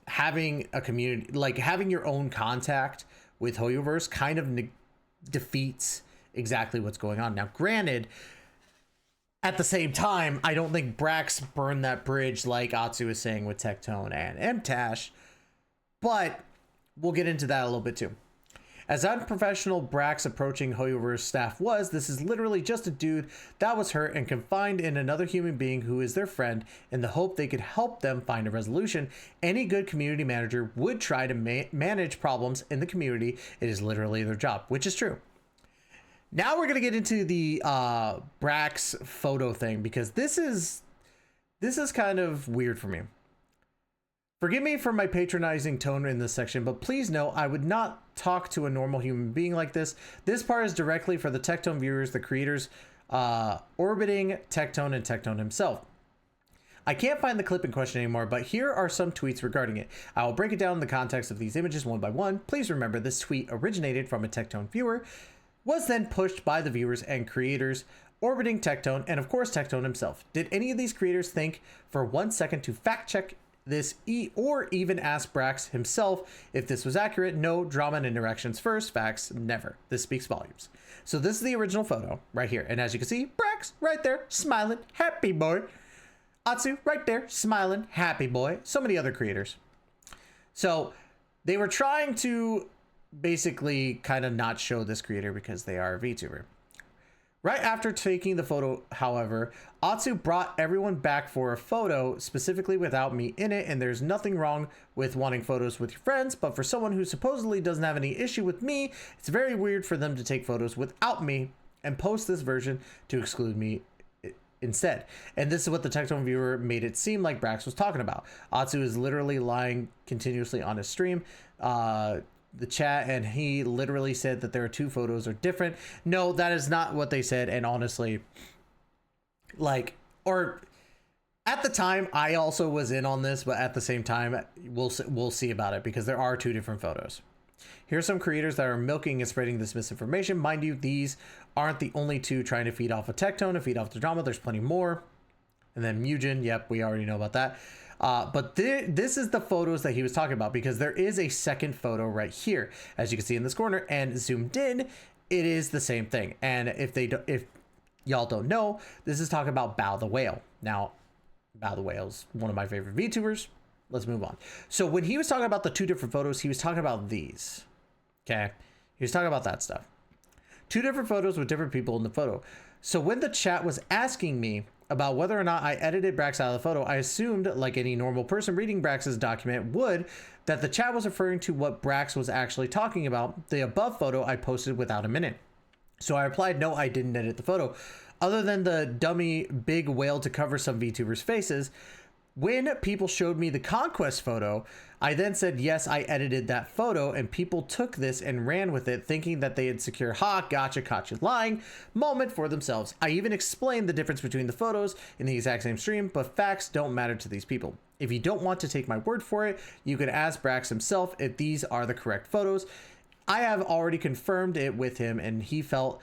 Speaker 1: having a community, like having your own contact with Hoyoverse kind of defeats exactly what's going on. Now, granted, at the same time, I don't think Brax burned that bridge like Atsu is saying with Tectone and MTashed, but we'll get into that a little bit too. As unprofessional Brax approaching Hoyoverse staff was, this is literally just a dude that was hurt and confined in another human being who is their friend in the hope they could help them find a resolution. Any good community manager would try to manage problems in the community. It is literally their job, which is true. Now we're going to get into the Brax photo thing, because this is kind of weird for me. Forgive me for my patronizing tone in this section, but please know I would not talk to a normal human being like this. This part is directly for the Tectone viewers, the creators orbiting Tectone and Tectone himself. I can't find the clip in question anymore, but here are some tweets regarding it. I will break it down in the context of these images one by one. Please remember this tweet originated from a Tectone viewer, was then pushed by the viewers and creators orbiting Tectone, and of course Tectone himself. Did any of these creators think for 1 second to fact check this or even ask Brax himself if this was accurate? No, drama and interactions first, facts never. This speaks volumes. So this is the original photo right here, and as you can see, Brax right there smiling, happy boy. Atsu right there smiling, happy boy. So many other creators. So they were trying to basically kind of not show this creator because they are a VTuber. Right after taking the photo, however, Atsu brought everyone back for a photo specifically without me in it, and there's nothing wrong with wanting photos with your friends, but for someone who supposedly doesn't have any issue with me, it's very weird for them to take photos without me and post this version to exclude me instead. And this is what the Tectone viewer made it seem like Brax was talking about. Atsu is literally lying continuously on his stream, the chat, and he literally said that there are two photos are different. No, that is not what they said. And honestly, like, or at the time I also was in on this, but at the same time we'll see about it, because there are two different photos. Here's some creators that are milking and spreading this misinformation. Mind you, these aren't the only two trying to feed off of Tectone and feed off the drama. There's plenty more. And then Mugen, yep, we already know about that. But this is the photos that he was talking about, because there is a second photo right here, as you can see in this corner, and zoomed in, it is the same thing. And if y'all don't know, this is talking about Bao the Whale. Now, Bao the Whale is one of my favorite VTubers. Let's move on. So when he was talking about the two different photos, he was talking about these. Okay, he was talking about that stuff. Two different photos with different people in the photo. So when the chat was asking me about whether or not I edited Brax out of the photo, I assumed, like any normal person reading Brax's document would, that the chat was referring to what Brax was actually talking about. The above photo I posted without a minute. So I replied, no, I didn't edit the photo. Other than the dummy big whale to cover some VTubers' faces, When people showed me the conquest photo, I then said, yes, I edited that photo, and people took this and ran with it, thinking that they had secured gotcha, lying moment for themselves. I even explained the difference between the photos in the exact same stream, but facts don't matter to these people. If you don't want to take my word for it, you can ask Brax himself if these are the correct photos. I have already confirmed it with him, and he felt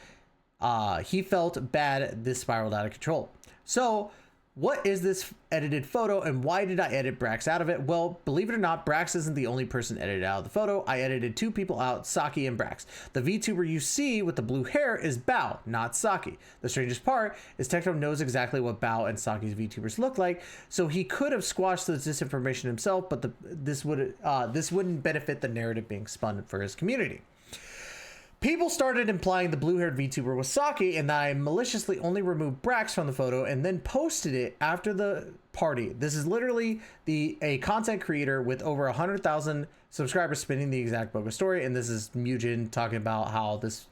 Speaker 1: bad this spiraled out of control. So what is this edited photo, and why did I edit Brax out of it? Well, believe it or not, Brax isn't the only person edited out of the photo. I edited 2 people out, Saki and Brax. The VTuber you see with the blue hair is Bao, not Saki. The strangest part is Tectone knows exactly what Bao and Saki's VTubers look like, so he could have squashed the disinformation himself, but this wouldn't benefit the narrative being spun for his community. People started implying the blue-haired VTuber was Saki, and I maliciously only removed Brax from the photo and then posted it after the party. This is literally a content creator with over 100,000 subscribers spinning the exact bogus story, and this is Mujin talking about how this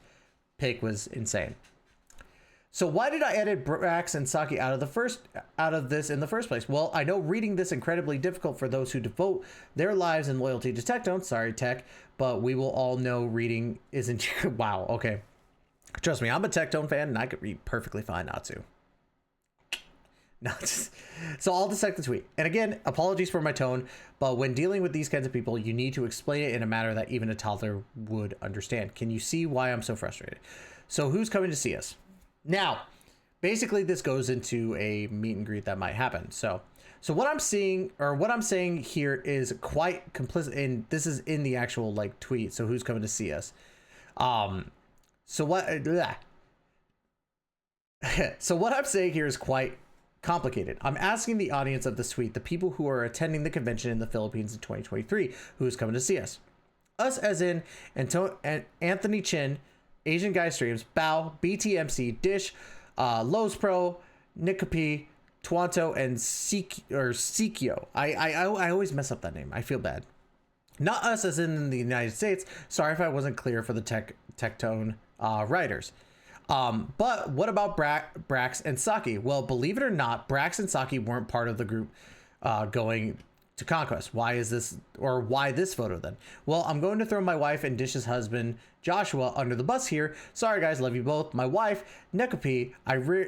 Speaker 1: pic was insane. So why did I edit Brax and Saki out of this in the first place? Well, I know reading this incredibly difficult for those who devote their lives and loyalty to Tectone. Sorry, Tech, but we will all know reading isn't. Wow. Okay. Trust me, I'm a Tectone fan, and I could read perfectly fine Atsu. No, so I'll dissect the tweet. And again, apologies for my tone, but when dealing with these kinds of people, you need to explain it in a manner that even a toddler would understand. Can you see why I'm so frustrated? So who's coming to see us? Now, basically this goes into a meet and greet that might happen. So what I'm seeing, or what I'm saying here, is quite complicit, and this is in the actual like tweet. So who's coming to see us? So what I'm saying here is quite complicated. I'm asking the audience of the tweet, the people who are attending the convention in the Philippines in 2023, who's coming to see us. Us as in Anthony Chin, Asian Guy Streams, Bao, BTMC, Dish, Lowe's Pro, Nikopi, Tuonto, and Sikyo. I always mess up that name. I feel bad. Not us as in the United States. Sorry if I wasn't clear for the Tectone writers. But what about Brax and Saki? Well, believe it or not, Brax and Saki weren't part of the group going to Conquest. Why this photo then? Well, I'm going to throw my wife and Dish's husband Joshua under the bus here. Sorry guys, love you both. My wife, Nekopi,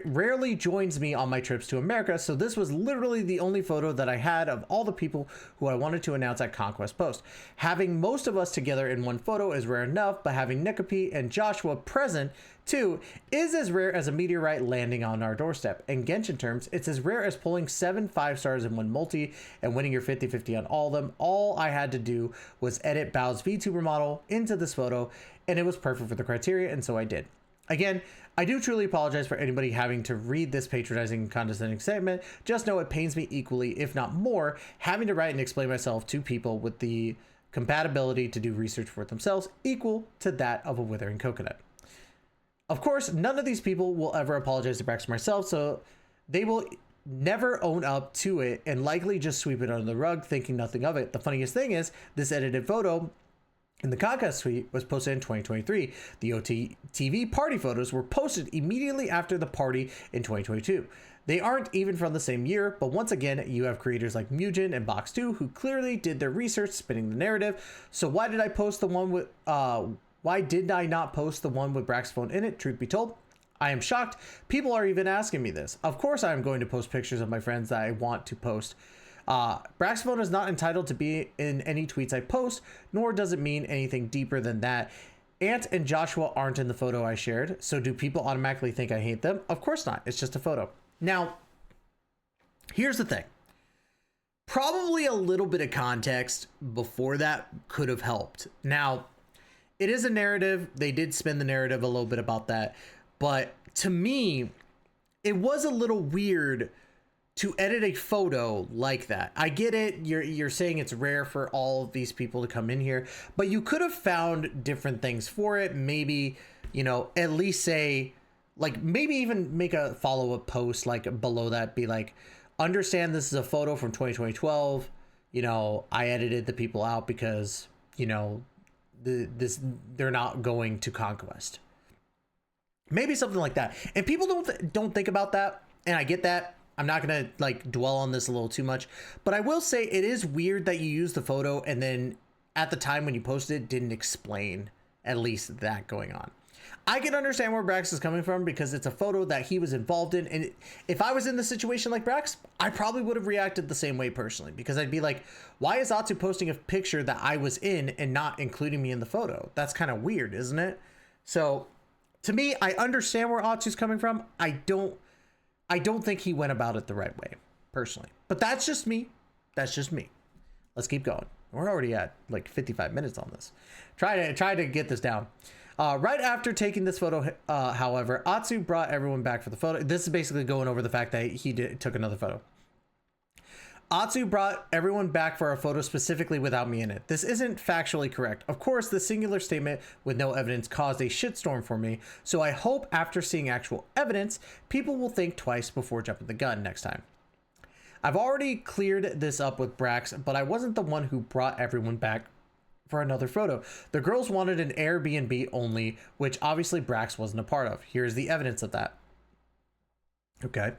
Speaker 1: rarely joins me on my trips to America, so this was literally the only photo that I had of all the people who I wanted to announce at Conquest Post. Having most of us together in one photo is rare enough, but having Nekopi and Joshua present too is as rare as a meteorite landing on our doorstep. In Genshin terms, it's as rare as pulling 7 5-stars in one multi and winning your 50-50 on all of them. All I had to do was edit Bao's VTuber model into this photo, and it was perfect for the criteria, and so I did. Again, I do truly apologize for anybody having to read this patronizing and condescending statement. Just know it pains me equally, if not more, having to write and explain myself to people with the compatibility to do research for themselves equal to that of a withering coconut. Of course, none of these people will ever apologize to Brax or myself, so they will never own up to it and likely just sweep it under the rug, thinking nothing of it. The funniest thing is, this edited photo in the Conquest suite was posted in 2023. The OTTV party photos were posted immediately after the party in 2022. They aren't even from the same year, but once again, you have creators like Mujin and Box2 who clearly did their research spinning the narrative. So why did I post the one with why did I not post the one with Brax's phone in it? Truth be told, I am shocked. People are even asking me this. Of course I am going to post pictures of my friends that I want to post. Brax's phone is not entitled to be in any tweets I post, nor does it mean anything deeper than that. Ant and Joshua aren't in the photo I shared, so do people automatically think I hate them? Of course not. It's just a photo. Now, here's the thing. Probably a little bit of context before that could have helped. Now, it is a narrative. They did spin the narrative a little bit about that. But to me, it was a little weird to edit a photo like that. I get it. You're saying it's rare for all of these people to come in here, but you could have found different things for it. Maybe, you know, at least say, like, maybe even make a follow-up post like below that, be like, understand this is a photo from 2012. You know, I edited the people out because, you know, they're not going to Conquest. Maybe something like that. And people don't think about that, and I get that. I'm not gonna like dwell on this a little too much, but I will say it is weird that you used the photo and then at the time when you posted it didn't explain at least that going on. I can understand where Brax is coming from because it's a photo that he was involved in, and if I was in the situation like Brax, I probably would have reacted the same way personally, because I'd be like, why is Atsu posting a picture that I was in and not including me in the photo? That's kind of weird, isn't it? So to me, I understand where Atsu's coming from. I don't think he went about it the right way personally, but that's just me. That's just me. Let's keep going. We're already at like 55 minutes on this. Try to get this down. Right after taking this photo, however, Atsu brought everyone back for the photo. This is basically going over the fact that he took another photo. Atsu brought everyone back for a photo specifically without me in it. This isn't factually correct. Of course, the singular statement with no evidence caused a shitstorm for me, so I hope after seeing actual evidence, people will think twice before jumping the gun next time. I've already cleared this up with Brax, but I wasn't the one who brought everyone back for another photo. The girls wanted an Airbnb only, which obviously Brax wasn't a part of. Here's the evidence of that. Okay.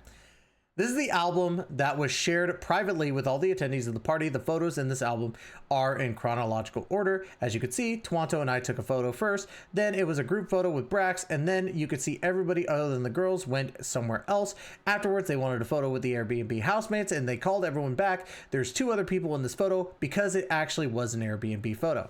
Speaker 1: This is the album that was shared privately with all the attendees of the party. The photos in this album are in chronological order. As you could see, Tuonto and I took a photo first, then it was a group photo with Brax, and then you could see everybody other than the girls went somewhere else. Afterwards, they wanted a photo with the Airbnb housemates, and they called everyone back. There's 2 other people in this photo because it actually was an Airbnb photo.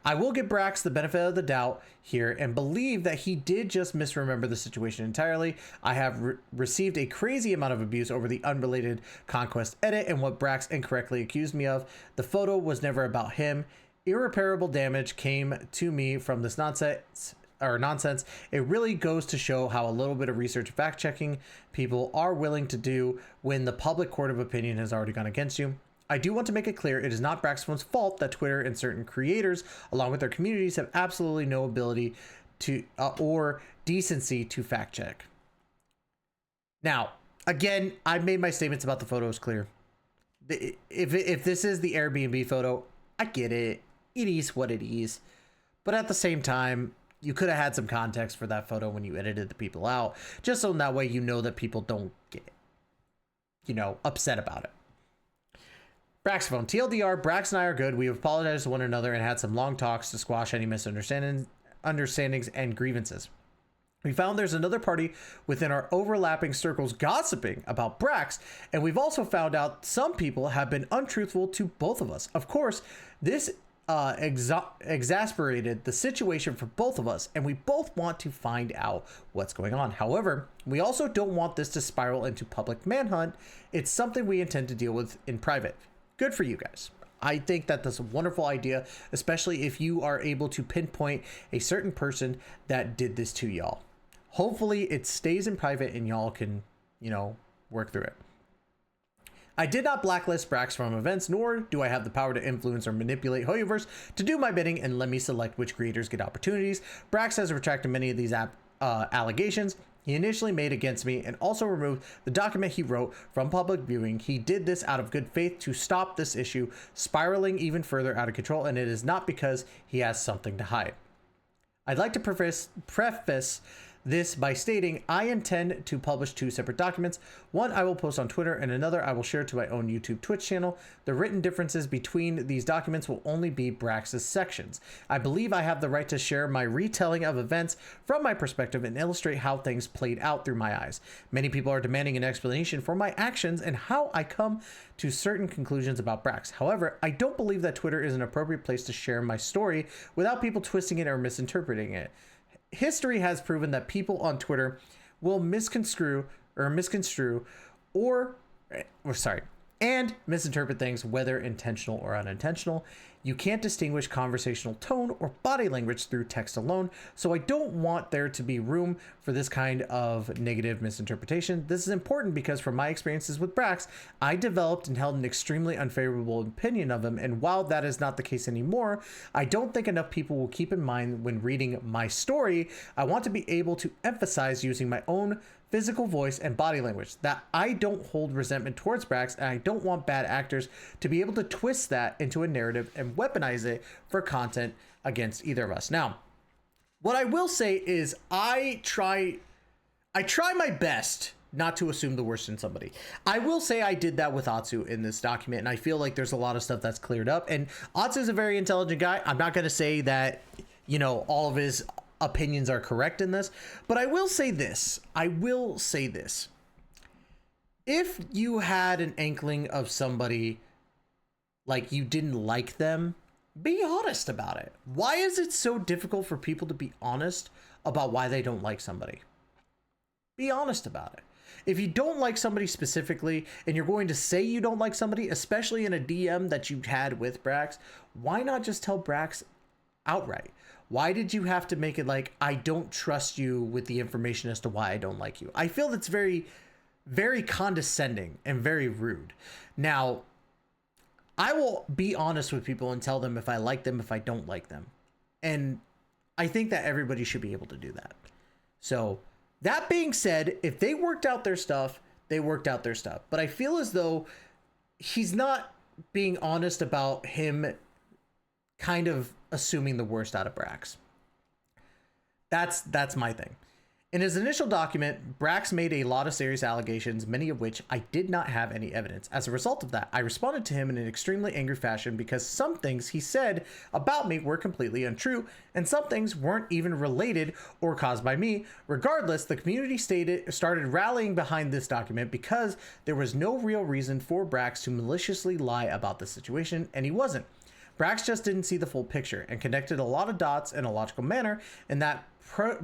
Speaker 1: I will give Brax the benefit of the doubt here and believe that he did just misremember the situation entirely. I have received a crazy amount of abuse over the unrelated Conquest edit and what Brax incorrectly accused me of. The photo was never about him. Irreparable damage came to me from this nonsense. It really goes to show how a little bit of research and fact checking people are willing to do when the public court of opinion has already gone against you. I do want to make it clear it is not Braxphone's fault that Twitter and certain creators, along with their communities, have absolutely no ability to or decency to fact check. Now, again, I've made my statements about the photos clear. If this is the Airbnb photo, I get it. It is what it is. But at the same time, you could have had some context for that photo when you edited the people out, just so that way you know that people don't get, upset about it. Braxphone, TLDR, Brax and I are good. We have apologized to one another and had some long talks to squash any misunderstandings and grievances. We found there's another party within our overlapping circles gossiping about Brax, and we've also found out some people have been untruthful to both of us. Of course, this exasperated the situation for both of us, and we both want to find out what's going on. However, we also don't want this to spiral into public manhunt. It's something we intend to deal with in private. Good for you guys. I think that that's a wonderful idea, especially if you are able to pinpoint a certain person that did this to y'all. Hopefully it stays in private and y'all can, work through it. I did not blacklist Brax from events, nor do I have the power to influence or manipulate Hoyoverse to do my bidding and let me select which creators get opportunities. Brax has retracted many of these allegations he initially made against me and also removed the document he wrote from public viewing. He did this out of good faith to stop this issue spiraling even further out of control, and it is not because he has something to hide. I'd like to preface this by stating I intend to publish 2 separate documents. One I will post on Twitter and another I will share to my own YouTube Twitch channel. The written differences between these documents will only be Brax's sections. I believe I have the right to share my retelling of events from my perspective and illustrate how things played out through my eyes. Many people are demanding an explanation for my actions and how I come to certain conclusions about Brax. However, I don't believe that Twitter is an appropriate place to share my story without people twisting it or misinterpreting it. History has proven that people on Twitter will misconstrue and misinterpret things, whether intentional or unintentional. You can't distinguish conversational tone or body language through text alone, so I don't want there to be room for this kind of negative misinterpretation. This is important because from my experiences with Brax, I developed and held an extremely unfavorable opinion of him, and while that is not the case anymore, I don't think enough people will keep in mind when reading my story. I want to be able to emphasize using my own physical voice and body language that I don't hold resentment towards Brax, and I don't want bad actors to be able to twist that into a narrative and weaponize it for content against either of us. Now, what I will say is I try my best not to assume the worst in somebody. I will say I did that with Atsu in this document, and I feel like there's a lot of stuff that's cleared up. And Atsu is a very intelligent guy. I'm not going to say that, you know, all of his opinions are correct in this, but I will say this. If you had an inkling of somebody, like you didn't like them, be honest about it. Why is it so difficult for people to be honest about why they don't like somebody? Be honest about it. If you don't like somebody specifically and you're going to say you don't like somebody, especially in a DM that you had with Brax, why not just tell Brax outright? Why did you have to make it like, I don't trust you with the information as to why I don't like you? I feel that's very, very condescending and very rude. Now, I will be honest with people and tell them if I like them, if I don't like them. And I think that everybody should be able to do that. So that being said, if they worked out their stuff, they worked out their stuff. But I feel as though he's not being honest about him kind of assuming the worst out of Brax. That's my thing. In his initial document, Brax made a lot of serious allegations, many of which I did not have any evidence. As a result of that, I responded to him in an extremely angry fashion because some things he said about me were completely untrue, and some things weren't even related or caused by me. Regardless, the community started rallying behind this document because there was no real reason for Brax to maliciously lie about the situation, and he wasn't. Brax just didn't see the full picture and connected a lot of dots in a logical manner, and that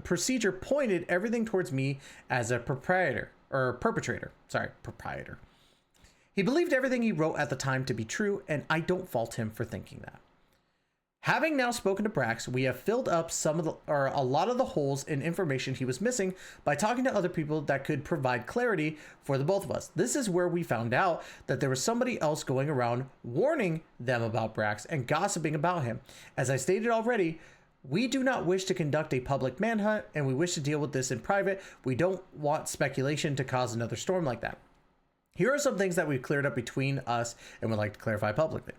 Speaker 1: procedure pointed everything towards me as a proprietor. He believed everything he wrote at the time to be true, and I don't fault him for thinking that. Having now spoken to Brax, we have filled up a lot of the holes in information he was missing by talking to other people that could provide clarity for the both of us. This is where we found out that there was somebody else going around warning them about Brax and gossiping about him. As I stated already, we do not wish to conduct a public manhunt, and we wish to deal with this in private. We don't want speculation to cause another storm like that. Here are some things that we've cleared up between us and would like to clarify publicly.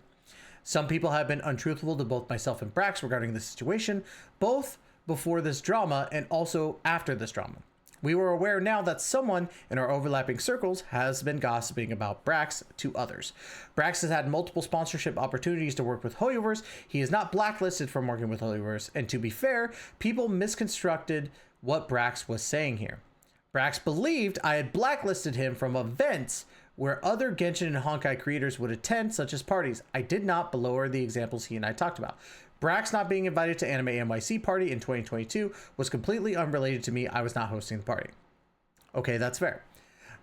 Speaker 1: Some people have been untruthful to both myself and Brax regarding this situation, both before this drama and also after this drama. We were aware now that someone in our overlapping circles has been gossiping about Brax to others. Brax has had multiple sponsorship opportunities to work with Hoyoverse. He is not blacklisted from working with Hoyoverse, and to be fair, people misconstrued what Brax was saying here. Brax believed I had blacklisted him from events where other Genshin and Honkai creators would attend, such as parties. I did not, below are the examples he and I talked about. Brax not being invited to Anime NYC party in 2022 was completely unrelated to me. I was not hosting the party. Okay, that's fair.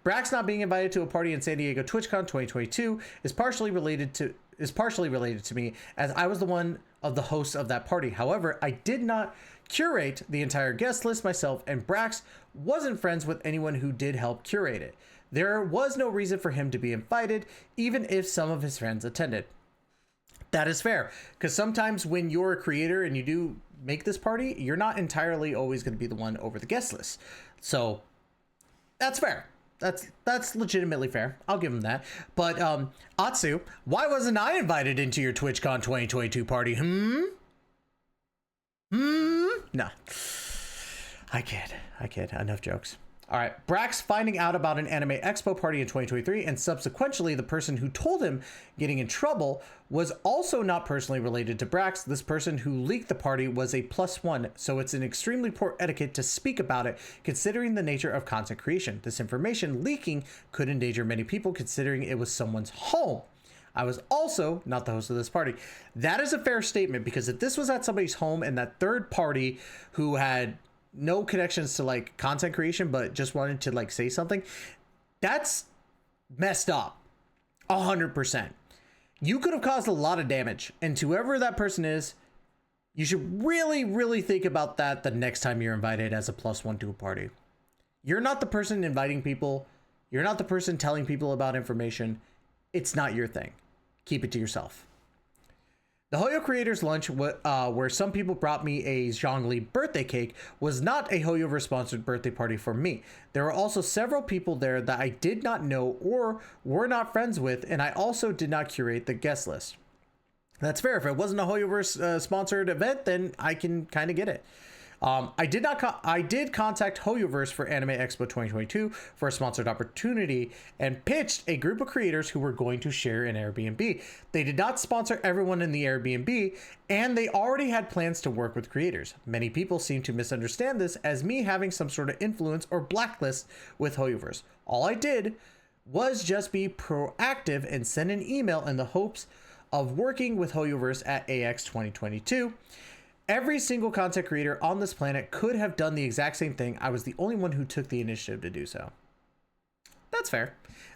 Speaker 1: Brax not being invited to a party in San Diego TwitchCon 2022 is partially related to me, as I was the one of the hosts of that party. However, I did not curate the entire guest list myself, and Brax wasn't friends with anyone who did help curate it. There was no reason for him to be invited, even if some of his friends attended. That is fair, because sometimes when you're a creator and you do make this party, you're not entirely always going to be the one over the guest list. So that's fair. That's legitimately fair. I'll give him that. But Atsu, why wasn't I invited into your TwitchCon 2022 party? Nah. I kid. Enough jokes. All right, Brax finding out about an anime expo party in 2023 and subsequently the person who told him getting in trouble was also not personally related to Brax. This person who leaked the party was a +1, so it's an extremely poor etiquette to speak about it considering the nature of content creation. This information leaking could endanger many people considering it was someone's home. I was also not the host of this party. That is a fair statement, because if this was at somebody's home and that third party who had no connections to like content creation but just wanted to like say something, that's messed up 100%. You could have caused a lot of damage, and whoever that person is, you should really think about that the next time you're invited as a +1 to a party. You're not the person inviting people, you're not the person telling people about information. It's not your thing. Keep it to yourself. The Hoyo Creators Lunch, where some people brought me a Zhongli birthday cake, was not a Hoyoverse sponsored birthday party for me. There were also several people there that I did not know or were not friends with, and I also did not curate the guest list. That's fair. If it wasn't a Hoyoverse sponsored event, then I can kind of get it. I did contact Hoyoverse for Anime Expo 2022 for a sponsored opportunity and pitched a group of creators who were going to share an Airbnb. They did not sponsor everyone in the Airbnb, and they already had plans to work with creators. Many people seem to misunderstand this as me having some sort of influence or blacklist with Hoyoverse. All I did was just be proactive and send an email in the hopes of working with Hoyoverse at AX 2022. Every single content creator on this planet could have done the exact same thing. I was the only one who took the initiative to do so. That's fair.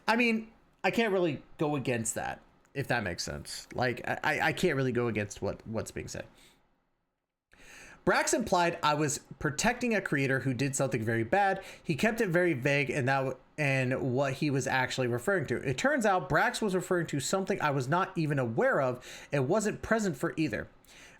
Speaker 1: I mean, I can't really go against that, if that makes sense. Like, I can't really go against what's being said. Brax implied I was protecting a creator who did something very bad. He kept it very vague and what he was actually referring to. It turns out Brax was referring to something I was not even aware of and wasn't present for either.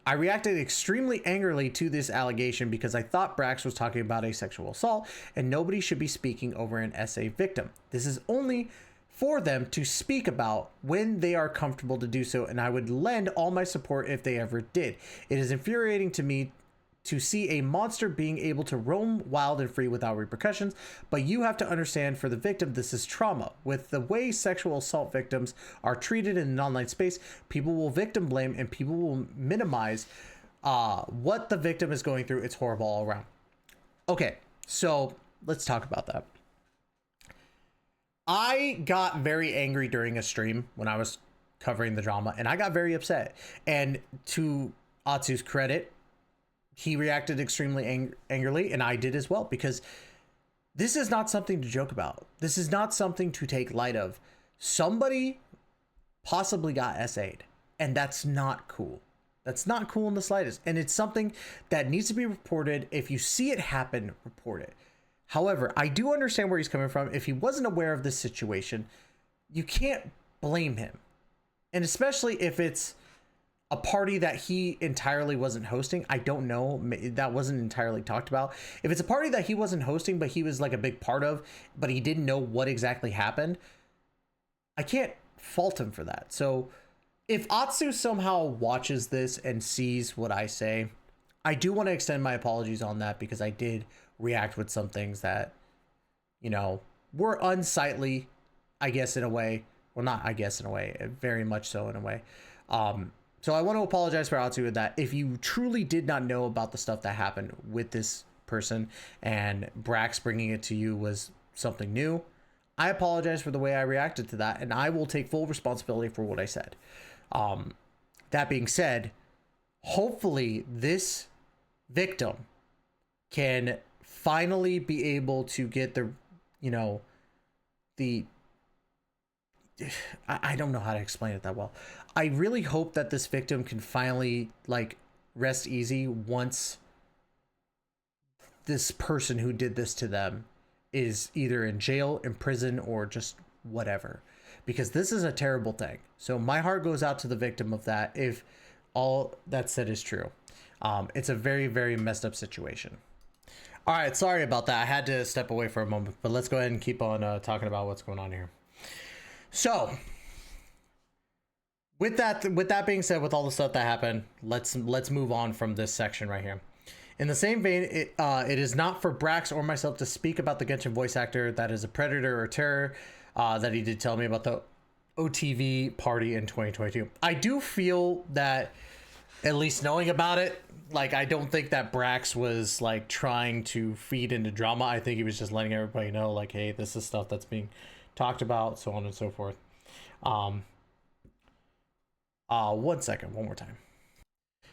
Speaker 1: I reacted extremely angrily to this allegation because I thought Brax was talking about a sexual assault and nobody should be speaking over an SA victim. This is only for them to speak about when they are comfortable to do so, and I would lend all my support if they ever did. It is infuriating to me to see a monster being able to roam wild and free without repercussions, but you have to understand, for the victim, this is trauma. With the way sexual assault victims are treated in an online space, people will victim blame and people will minimize what the victim is going through. It's horrible all around. Okay, so let's talk about that. I got very angry during a stream when I was covering the drama, and I got very upset. And to Atsu's credit, he reacted extremely angrily, and I did as well, because this is not something to joke about. This is not something to take light of. Somebody possibly got SA'd, and that's not cool. That's not cool in the slightest, and it's something that needs to be reported. If you see it happen, report it. However, I do understand where he's coming from. If he wasn't aware of this situation, you can't blame him, and especially if it's a party that he entirely wasn't hosting. I don't know, that wasn't entirely talked about. If it's a party that he wasn't hosting but he was like a big part of, but he didn't know what exactly happened, I can't fault him for that. So if Atsu somehow watches this and sees what I say, I do want to extend my apologies on that, because I did react with some things that, you know, were unsightly, I guess, in a way. Well, not I guess in a way, very much so in a way. So I want to apologize for Atsu with that. If you truly did not know about the stuff that happened with this person and Brax bringing it to you was something new, I apologize for the way I reacted to that, and I will take full responsibility for what I said. That being said, hopefully this victim can finally be able to get the, you know, the, I don't know how to explain it that well. I really hope that this victim can finally, like, rest easy once this person who did this to them is either in jail, in prison, or just whatever, because this is a terrible thing. So my heart goes out to the victim of that, if all that said is true. It's a very, very messed up situation. All right, sorry about that. I had to step away for a moment, but let's go ahead and keep on talking about what's going on here. So with that being said, with all the stuff that happened, let's move on from this section right here. In the same vein, it is not for Brax or myself to speak about the Genshin voice actor that is a predator or terror that he did tell me about the OTV party in 2022. I do feel that, at least knowing about it, like, I don't think that Brax was like trying to feed into drama. I think he was just letting everybody know, like, hey, this is stuff that's being talked about, so on and so forth. One second, one more time.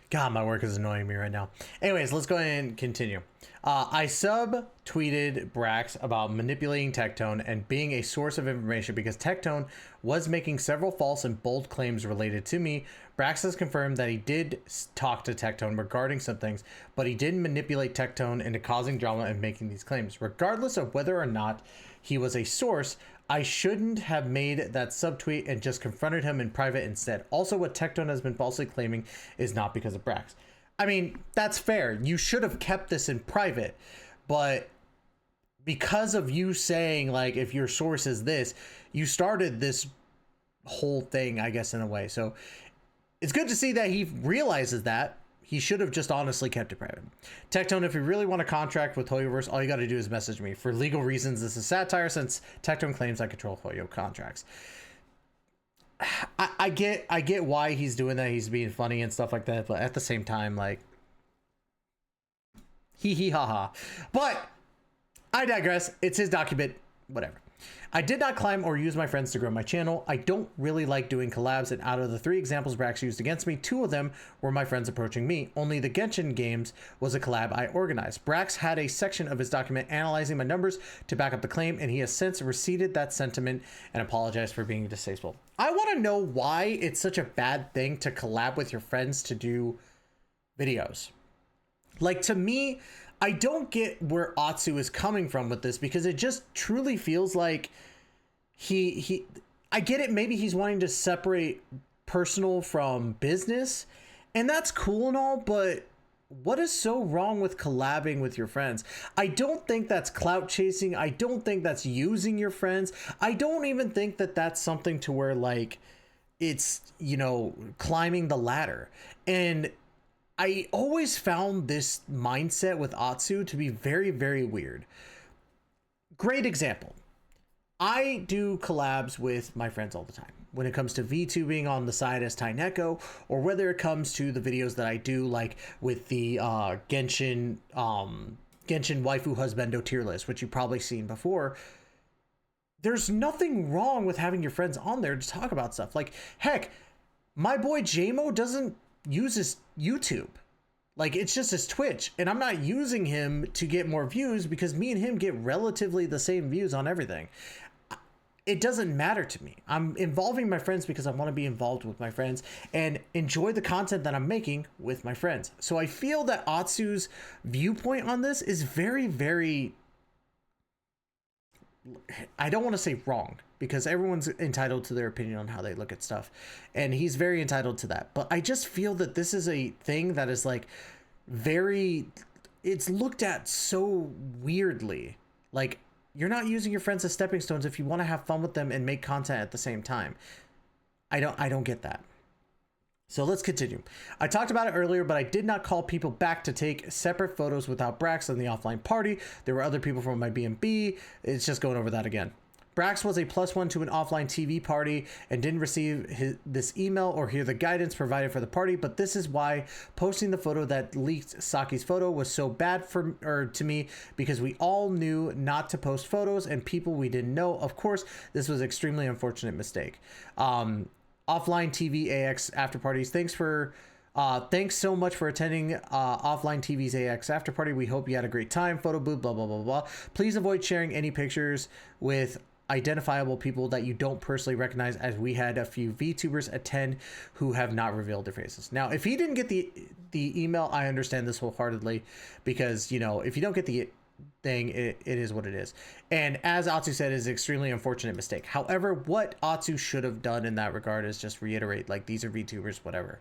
Speaker 1: God, my work is annoying me right now. Anyways, let's go ahead and continue. I tweeted Brax about manipulating Tectone and being a source of information because Tectone was making several false and bold claims related to me. Brax has confirmed that he did talk to Tectone regarding some things, but he didn't manipulate Tectone into causing drama and making these claims. Regardless of whether or not he was a source, I shouldn't have made that subtweet and just confronted him in private instead. Also, what Tectone has been falsely claiming is not because of Brax. I mean, that's fair. You should have kept this in private, but because of you saying, like, if your source is this, you started this whole thing, I guess, in a way. So it's good to see that he realizes that. he should have just honestly kept it private. Tectone, if you really want a contract with Hoyoverse, all you got to do is message me. For legal reasons, this is satire since Tectone claims I control Hoyo contracts. I get why he's doing that. He's being funny and stuff like that, but at the same time, like, hee hee ha ha. But I digress. It's his document. Whatever. I did not climb or use my friends to grow my channel. I don't really like doing collabs, and out of the 3 examples Brax used against me, 2 of them were my friends approaching me. Only the Genshin games was a collab I organized. Brax had a section of his document analyzing my numbers to back up the claim, and he has since receded that sentiment and apologized for being distasteful. I want to know why it's such a bad thing to collab with your friends to do videos. Like, to me, I don't get where Atsu is coming from with this, because it just truly feels like I get it. Maybe he's wanting to separate personal from business, and that's cool and all, but what is so wrong with collabing with your friends? I don't think that's clout chasing. I don't think that's using your friends. I don't even think that that's something to where, like, it's, you know, climbing the ladder. And I always found this mindset with Atsu to be very, very weird. Great example. I do collabs with my friends all the time. When it comes to VTubing on the side as Neko, or whether it comes to the videos that I do, like with the Genshin waifu husbando tier list, which you've probably seen before. There's nothing wrong with having your friends on there to talk about stuff. Like, heck, my boy JMO doesn't use his YouTube. Like, it's just his Twitch, and I'm not using him to get more views because me and him get relatively the same views on everything. It doesn't matter to me. I'm involving my friends because I want to be involved with my friends and enjoy the content that I'm making with my friends. So I feel that Atsu's viewpoint on this is very, very, I don't want to say wrong, because everyone's entitled to their opinion on how they look at stuff, and he's very entitled to that. But I just feel that this is a thing that is like it's looked at so weirdly. Like, you're not using your friends as stepping stones if you want to have fun with them and make content at the same time. I don't get that. So let's continue. I talked about it earlier, but I did not call people back to take separate photos without Brax in the offline party. There were other people from my B&B. It's just going over that again. Brax was a +1 to an offline TV party and didn't receive this email or hear the guidance provided for the party, but this is why posting the photo that leaked Saki's photo was so bad to me, because we all knew not to post photos and people we didn't know. Of course, this was an extremely unfortunate mistake. Offline TV AX after parties. Thanks so much for attending Offline TV's AX after party. We hope you had a great time. Photo booth, blah, blah, blah, blah. Please avoid sharing any pictures with identifiable people that you don't personally recognize, as we had a few VTubers attend who have not revealed their faces. Now, if he didn't get the email, I understand this wholeheartedly, because, you know, if you don't get the thing, it is what it is. And as Atsu said, is an extremely unfortunate mistake. However, what Atsu should have done in that regard is just reiterate, like, these are VTubers, whatever.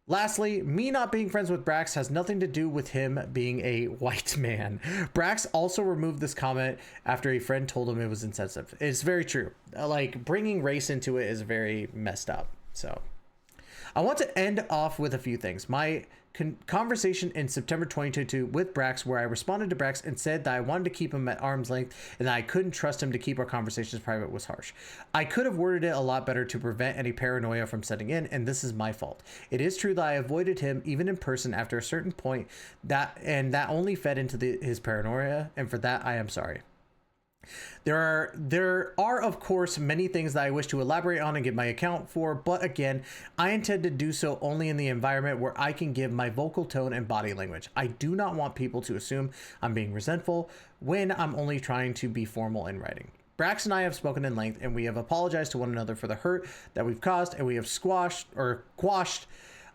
Speaker 1: Lastly, me not being friends with Brax has nothing to do with him being a white man. Brax also removed this comment after a friend told him it was insensitive. It's very true. Like, bringing race into it is very messed up. So I want to end off with a few things. My conversation in September 2022 with Brax, where I responded to Brax and said that I wanted to keep him at arm's length and that I couldn't trust him to keep our conversations private, was harsh. I could have worded it a lot better to prevent any paranoia from setting in, and this is my fault. It is true that I avoided him even in person after a certain point, that only fed into his paranoia, and for that I am sorry. There are of course many things that I wish to elaborate on and give my account for, but again, I intend to do so only in the environment where I can give my vocal tone and body language. I do not want people to assume I'm being resentful when I'm only trying to be formal in writing. Brax and I have spoken in length, and we have apologized to one another for the hurt that we've caused, and we have quashed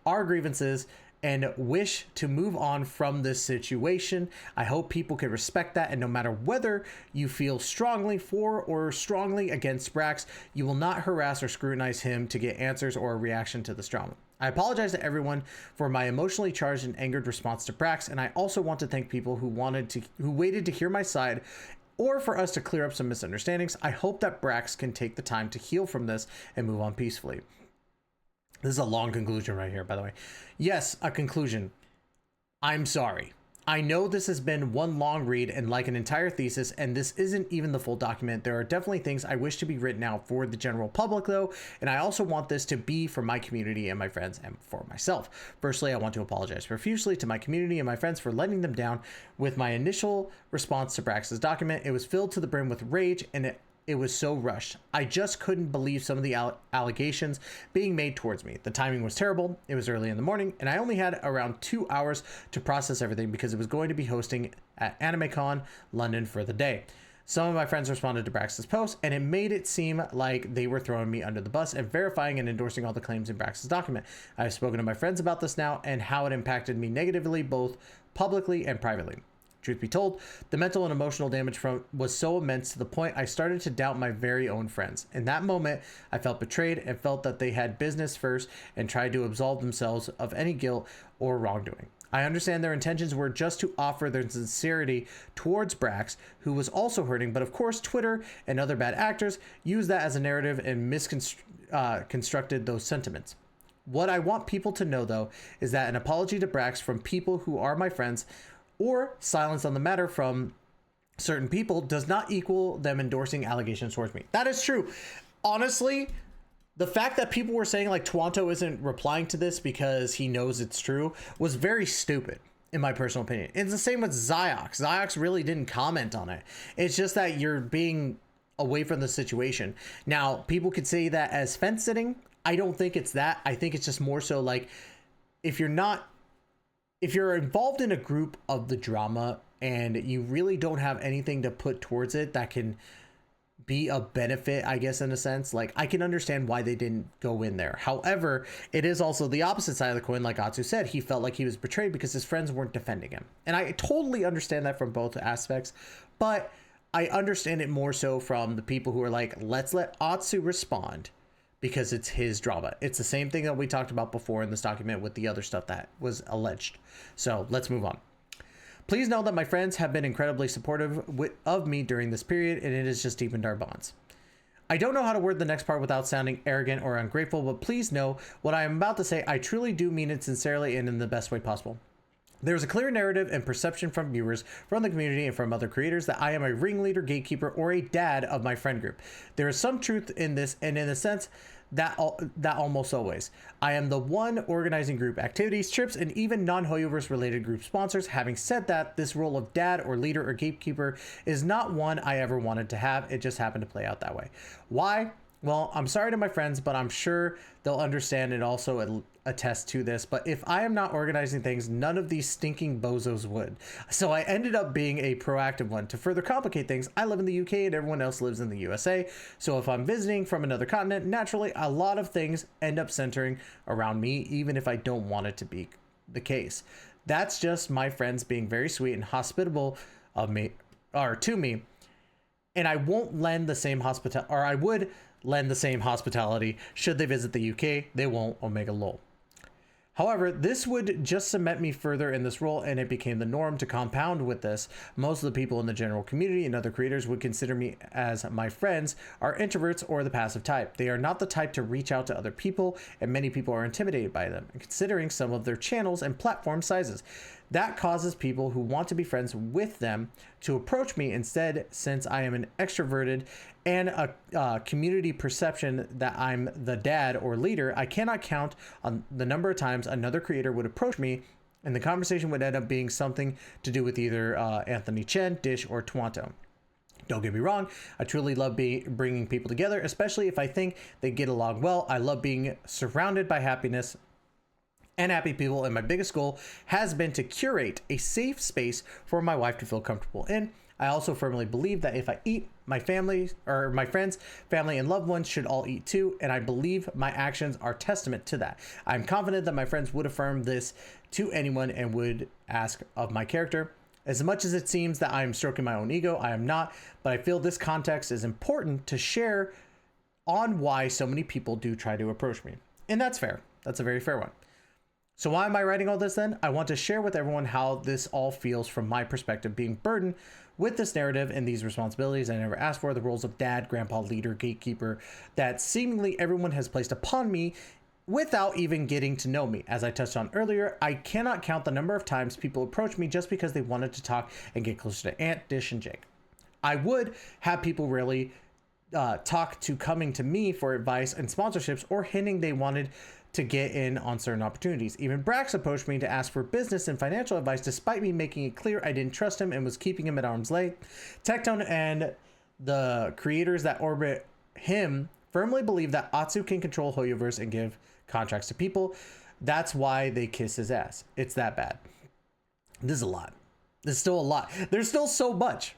Speaker 1: our grievances and wish to move on from this situation. I hope people can respect that, and no matter whether you feel strongly for or strongly against Brax, you will not harass or scrutinize him to get answers or a reaction to this drama. I apologize to everyone for my emotionally charged and angered response to Brax, and I also want to thank people who waited to hear my side or for us to clear up some misunderstandings. I hope that Brax can take the time to heal from this and move on peacefully. This is a long conclusion right here, by the way. Yes, a conclusion. I'm sorry. I know this has been one long read and like an entire thesis, and this isn't even the full document. There are definitely things I wish to be written out for the general public, though, and I also want this to be for my community and my friends and for myself. Firstly, I want to apologize profusely to my community and my friends for letting them down with my initial response to Brax's document. It was filled to the brim with rage, and it was so rushed. I just couldn't believe some of the allegations being made towards me. The timing was terrible. It was early in the morning, and I only had around 2 hours to process everything because it was going to be hosting at AnimeCon London for the day. Some of my friends responded to Brax's post, and it made it seem like they were throwing me under the bus and verifying and endorsing all the claims in Brax's document. I've spoken to my friends about this now and how it impacted me negatively, both publicly and privately. Truth be told, the mental and emotional damage was so immense to the point I started to doubt my very own friends. In that moment, I felt betrayed and felt that they had business first and tried to absolve themselves of any guilt or wrongdoing. I understand their intentions were just to offer their sincerity towards Brax, who was also hurting, but of course Twitter and other bad actors used that as a narrative and misconstructed those sentiments. What I want people to know, though, is that an apology to Brax from people who are my friends or silence on the matter from certain people does not equal them endorsing allegations towards me. That is true. Honestly, the fact that people were saying like Tuonto isn't replying to this because he knows it's true was very stupid, in my personal opinion. It's the same with Ziox. Ziox really didn't comment on it. It's just that you're being away from the situation. Now, people could say that as fence sitting. I don't think it's that. I think it's just more so like if you're involved in a group of the drama and you really don't have anything to put towards it that can be a benefit, I guess, in a sense, like I can understand why they didn't go in there. However, it is also the opposite side of the coin. Like Atsu said, he felt like he was betrayed because his friends weren't defending him. And I totally understand that from both aspects, but I understand it more so from the people who are like, let's let Atsu respond because it's his drama. It's the same thing that we talked about before in this document with the other stuff that was alleged. So let's move on. Please know that my friends have been incredibly supportive of me during this period, and it has just deepened our bonds. I don't know how to word the next part without sounding arrogant or ungrateful, but please know what I am about to say. I truly do mean it sincerely and in the best way possible. There's a clear narrative and perception from viewers, from the community, and from other creators that I am a ringleader, gatekeeper, or a dad of my friend group. There is some truth in this, and in a sense, that almost always. I am the one organizing group activities, trips, and even non-Hoyoverse related group sponsors. Having said that, this role of dad or leader or gatekeeper is not one I ever wanted to have. It just happened to play out that way. Why? Well, I'm sorry to my friends, but I'm sure they'll understand and also attest to this. But if I am not organizing things, none of these stinking bozos would. So I ended up being a proactive one. To further complicate things, I live in the UK and everyone else lives in the USA. So if I'm visiting from another continent, naturally, a lot of things end up centering around me, even if I don't want it to be the case. That's just my friends being very sweet and hospitable of me, or to me. And I won't lend the same hospitality, or I would lend the same hospitality should they visit the UK. They won't. Omega lol. However, this would just cement me further in this role, and it became the norm. To compound with this, most of the people in the general community and other creators would consider me as my friends are introverts or the passive type. They are not the type to reach out to other people, and many people are intimidated by them, considering some of their channels and platform sizes. That causes people who want to be friends with them to approach me instead, since I am an extroverted and a community perception that I'm the dad or leader. I cannot count on the number of times another creator would approach me and the conversation would end up being something to do with either Anthony Chen, Dish, or Tuonto. Don't get me wrong, I truly love bringing people together, especially if I think they get along well. I love being surrounded by happiness and happy people, and my biggest goal has been to curate a safe space for my wife to feel comfortable in. I also firmly believe that if I eat, my family or my friends, family, and loved ones should all eat too, and I believe my actions are testament to that. I'm confident that my friends would affirm this to anyone and would ask of my character. As much as it seems that I am stroking my own ego, I am not, but I feel this context is important to share on why so many people do try to approach me. And that's fair. That's a very fair one. So why am I writing all this then? I want to share with everyone how this all feels from my perspective, being burdened with this narrative and these responsibilities I never asked for, the roles of dad, grandpa, leader, gatekeeper, that seemingly everyone has placed upon me without even getting to know me. As I touched on earlier, I cannot count the number of times people approach me just because they wanted to talk and get closer to Ant, Dish, and Jake. I would have people really talk to coming to me for advice and sponsorships, or hinting they wanted to get in on certain opportunities. Even Brax approached me to ask for business and financial advice, despite me making it clear I didn't trust him and was keeping him at arm's length. Tectone and the creators that orbit him firmly believe that Atsu can control Hoyoverse and give contracts to people. That's why they kiss his ass. It's that bad. This is a lot. There's still a lot. There's still so much.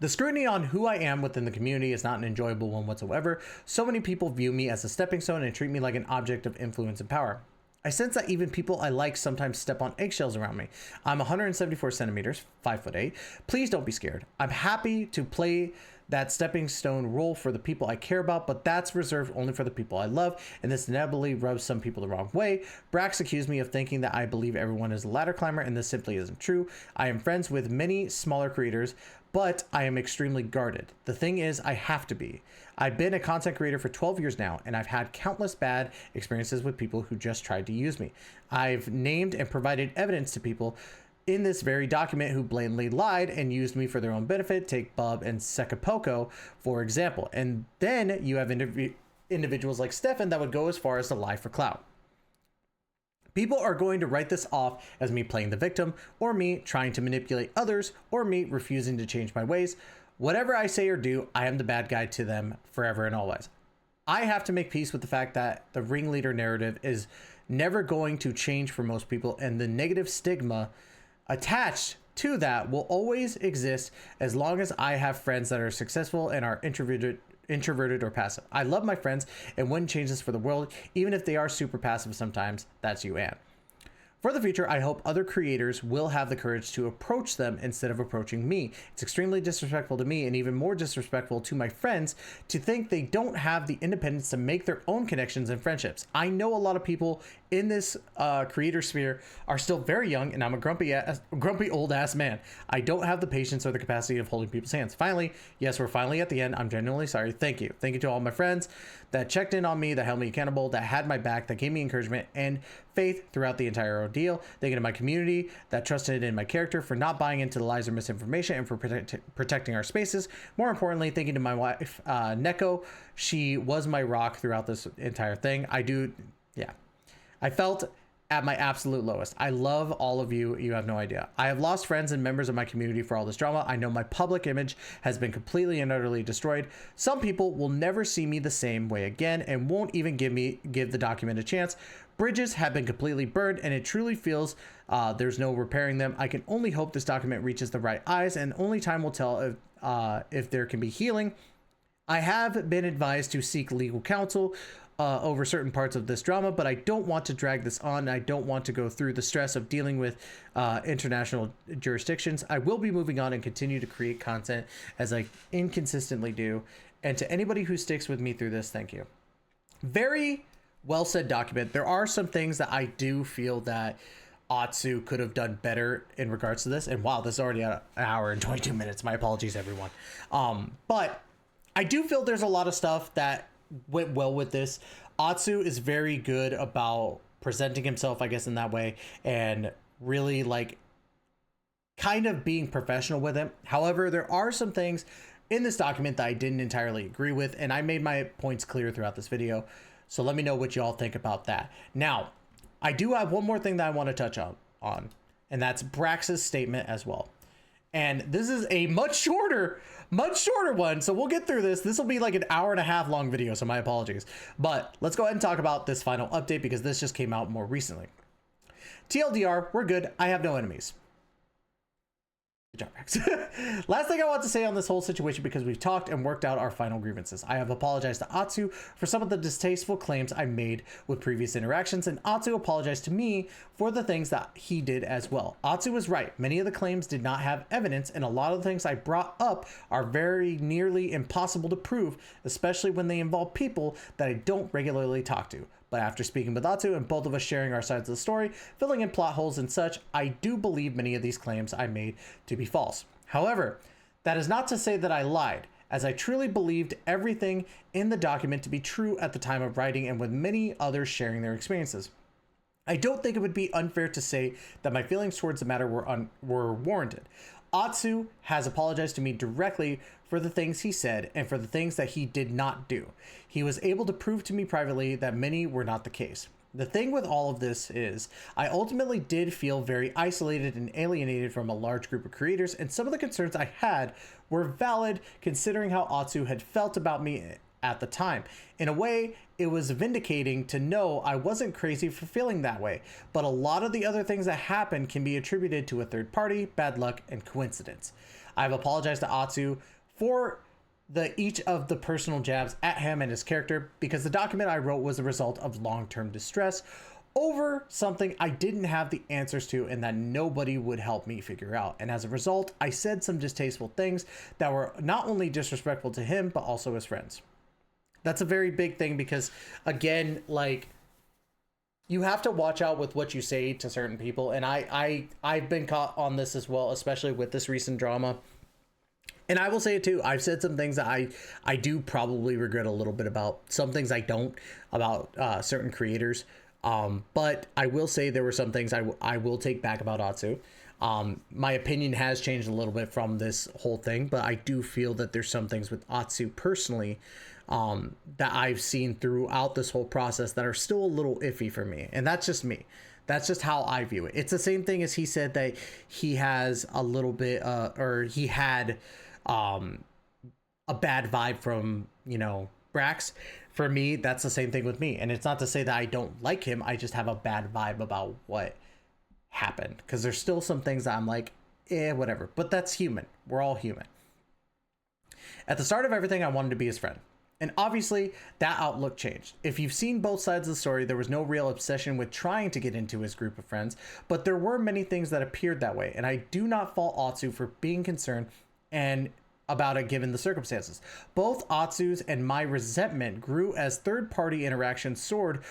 Speaker 1: The scrutiny on who I am within the community is not an enjoyable one whatsoever. So many people view me as a stepping stone and treat me like an object of influence and power. I sense that even people I like sometimes step on eggshells around me. I'm 174 centimeters, 5'8". Please don't be scared. I'm happy to play that stepping stone role for the people I care about, but that's reserved only for the people I love, and this inevitably rubs some people the wrong way. Brax accused me of thinking that I believe everyone is a ladder climber, and this simply isn't true. I am friends with many smaller creators, but I am extremely guarded. The thing is, I have to be. I've been a content creator for 12 years now, and I've had countless bad experiences with people who just tried to use me. I've named and provided evidence to people in this very document who blatantly lied and used me for their own benefit. Take Bub and Sekapoko, for example. And then you have individuals like Stefan that would go as far as to lie for clout. People are going to write this off as me playing the victim, or me trying to manipulate others, or me refusing to change my ways. Whatever I say or do, I am the bad guy to them forever and always. I have to make peace with the fact that the ringleader narrative is never going to change for most people, and the negative stigma attached to that will always exist as long as I have friends that are successful and are introverted or passive. I love my friends and wouldn't change this for the world, even if they are super passive sometimes. That's you, Anne. For the future, I hope other creators will have the courage to approach them instead of approaching me. It's extremely disrespectful to me, and even more disrespectful to my friends, to think they don't have the independence to make their own connections and friendships. I know a lot of people in this creator sphere are still very young, and I'm a grumpy old ass man. I don't have the patience or the capacity of holding people's hands. Finally, yes, we're finally at the end. I'm genuinely sorry. Thank you. Thank you to all my friends that checked in on me, that held me accountable, that had my back, that gave me encouragement and faith throughout the entire ordeal. Thank you to my community that trusted in my character for not buying into the lies or misinformation and for protecting our spaces. More importantly, thank you to my wife, Neko. She was my rock throughout this entire thing. I felt at my absolute lowest. I love all of you. You have no idea. I have lost friends and members of my community for all this drama. I know my public image has been completely and utterly destroyed. Some people will never see me the same way again and won't even give the document a chance. Bridges have been completely burned, and it truly feels there's no repairing them. I can only hope this document reaches the right eyes, and only time will tell if there can be healing. I have been advised to seek legal counsel over certain parts of this drama, but I don't want to drag this on. I don't want to go through the stress of dealing with international jurisdictions. I will be moving on and continue to create content as I inconsistently do. And to anybody who sticks with me through this, thank you. Very well said document. There are some things that I do feel that Atsu could have done better in regards to this. And wow, this is already an hour and 22 minutes. My apologies, everyone. But I do feel there's a lot of stuff that went well with this. Atsu is very good about presenting himself, I guess, in that way, and really like kind of being professional with him. However, there are some things in this document that I didn't entirely agree with, and I made my points clear throughout this video. So let me know what y'all think about that. Now, I do have one more thing that I want to touch on, and that's Brax's statement as well. And this is a much shorter one, so we'll get through this. This will be like an hour and a half long video, so my apologies. But let's go ahead and talk about this final update because this just came out more recently. TLDR, we're good. I have no enemies. Good job, Brax. Last thing I want to say on this whole situation, because we've talked and worked out our final grievances. I have apologized to Atsu for some of the distasteful claims I made with previous interactions, and Atsu apologized to me for the things that he did as well. Atsu was right. Many of the claims did not have evidence, and a lot of the things I brought up are very nearly impossible to prove, especially when they involve people that I don't regularly talk to. But after speaking with Atsu and both of us sharing our sides of the story, filling in plot holes and such, I do believe many of these claims I made to be false. However, that is not to say that I lied. as I truly believed everything in the document to be true at the time of writing, and with many others sharing their experiences. I don't think it would be unfair to say that my feelings towards the matter were warranted. Atsu has apologized to me directly for the things he said and for the things that he did not do. He was able to prove to me privately that many were not the case. The thing with all of this is, I ultimately did feel very isolated and alienated from a large group of creators, and some of the concerns I had were valid considering how Atsu had felt about me at the time. In a way, it was vindicating to know I wasn't crazy for feeling that way, but a lot of the other things that happened can be attributed to a third party, bad luck, and coincidence. I've apologized to Atsu for each of the personal jabs at him and his character, because the document I wrote was a result of long-term distress over something I didn't have the answers to and that nobody would help me figure out. And as a result, I said some distasteful things that were not only disrespectful to him, but also his friends. That's a very big thing, because again, like, you have to watch out with what you say to certain people. And I've been caught on this as well, especially with this recent drama. And I will say it too. I've said some things that I do probably regret a little bit about. Some things I don't, about certain creators. But I will say there were some things I will take back about Atsu. My opinion has changed a little bit from this whole thing, but I do feel that there's some things with Atsu personally that I've seen throughout this whole process that are still a little iffy for me. And that's just me. That's just how I view it. It's the same thing as he said that he has a little bit, or he had a bad vibe from, Brax. For me, that's the same thing with me. And it's not to say that I don't like him. I just have a bad vibe about what happened, because there's still some things that I'm like, whatever. But that's human. We're all human. At the start of everything, I wanted to be his friend. And obviously, that outlook changed. If you've seen both sides of the story, there was no real obsession with trying to get into his group of friends, but there were many things that appeared that way, and I do not fault Atsu for being concerned and about it given the circumstances. Both Atsu's and my resentment grew as third-party interactions soared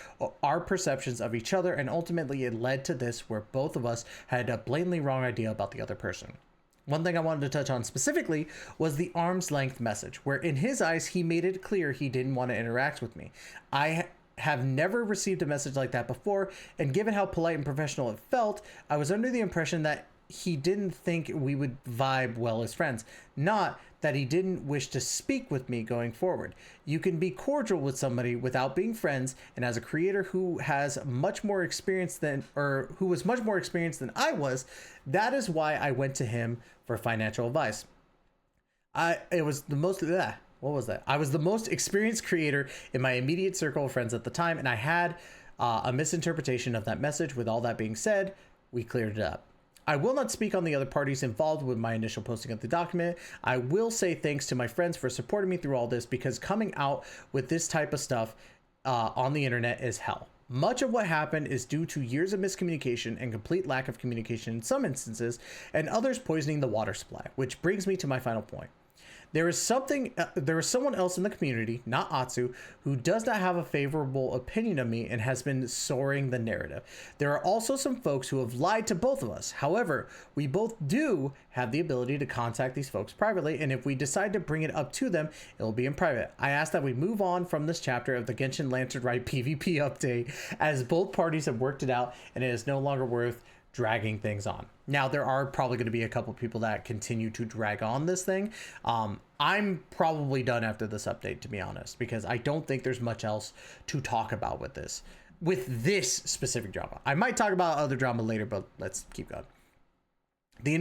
Speaker 1: our perceptions of each other, and ultimately it led to this where both of us had a blatantly wrong idea about the other person. One thing I wanted to touch on specifically was the arm's length message, where in his eyes, he made it clear he didn't want to interact with me. I have never received a message like that before, and given how polite and professional it felt, I was under the impression that he didn't think we would vibe well as friends, not that he didn't wish to speak with me going forward. You can be cordial with somebody without being friends, and as a creator who has much more experience than, or who was much more experienced than I was, that is why I went to him for financial advice. I was the most experienced creator in my immediate circle of friends at the time, and I had a misinterpretation of that message. With all that being said, we cleared it up. I will not speak on the other parties involved with my initial posting of the document. I will say thanks to my friends for supporting me through all this, because coming out with this type of stuff on the internet is hell. Much of what happened is due to years of miscommunication and complete lack of communication in some instances, and others poisoning the water supply, which brings me to my final point. There is someone else in the community, not Atsu, who does not have a favorable opinion of me and has been soaring the narrative. There are also some folks who have lied to both of us. However, we both do have the ability to contact these folks privately, and if we decide to bring it up to them, it will be in private. I ask that we move on from this chapter of the Genshin Lantern Rite PvP update, as both parties have worked it out and it is no longer worth dragging things on. Now, there are probably going to be a couple people that continue to drag on this thing. I'm probably done after this update, to be honest, because I don't think there's much else to talk about with this specific drama. I might talk about other drama later, but let's keep going. The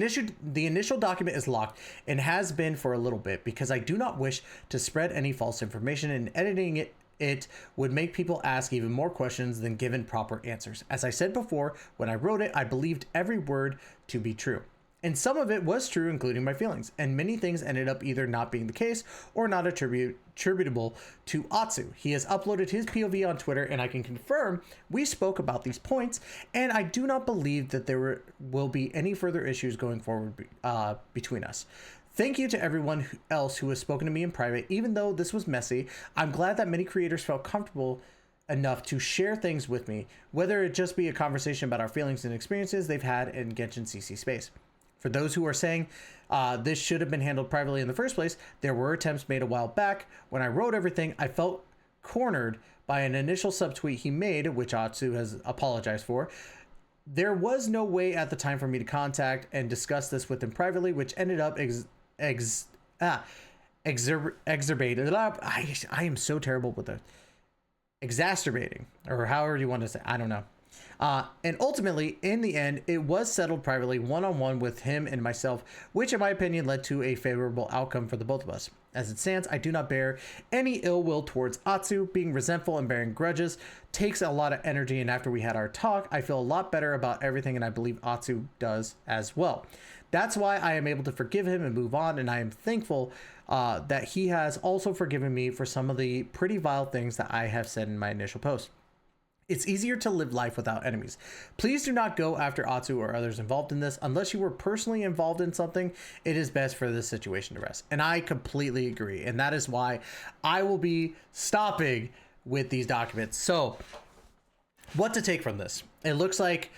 Speaker 1: initial document is locked and has been for a little bit, because I do not wish to spread any false information, and editing it would make people ask even more questions than given proper answers. As I said before, when I wrote it, I believed every word to be true. And some of it was true, including my feelings. And many things ended up either not being the case or not attributable to Atsu. He has uploaded his POV on Twitter, and I can confirm we spoke about these points, and I do not believe that there will be any further issues going forward between us. Thank you to everyone else who has spoken to me in private. Even though this was messy, I'm glad that many creators felt comfortable enough to share things with me, whether it just be a conversation about our feelings and experiences they've had in Genshin CC space. For those who are saying this should have been handled privately in the first place, there were attempts made a while back. When I wrote everything, I felt cornered by an initial subtweet he made, which Atsu has apologized for. There was no way at the time for me to contact and discuss this with him privately, which ended up exacerbated. I am so terrible with it. Exacerbating, or however you want to say, I don't know. And ultimately, in the end, it was settled privately, one-on-one with him and myself, which in my opinion led to a favorable outcome for the both of us. As it stands, I do not bear any ill will towards Atsu. Being resentful and bearing grudges takes a lot of energy, and after we had our talk, I feel a lot better about everything, and I believe Atsu does as well. That's why I am able to forgive him and move on, and I am thankful that he has also forgiven me for some of the pretty vile things that I have said in my initial post. It's easier to live life without enemies. Please do not go after Atsu or others involved in this. Unless you were personally involved in something, it is best for this situation to rest. And I completely agree. And that is why I will be stopping with these documents. So, what to take from this? It looks like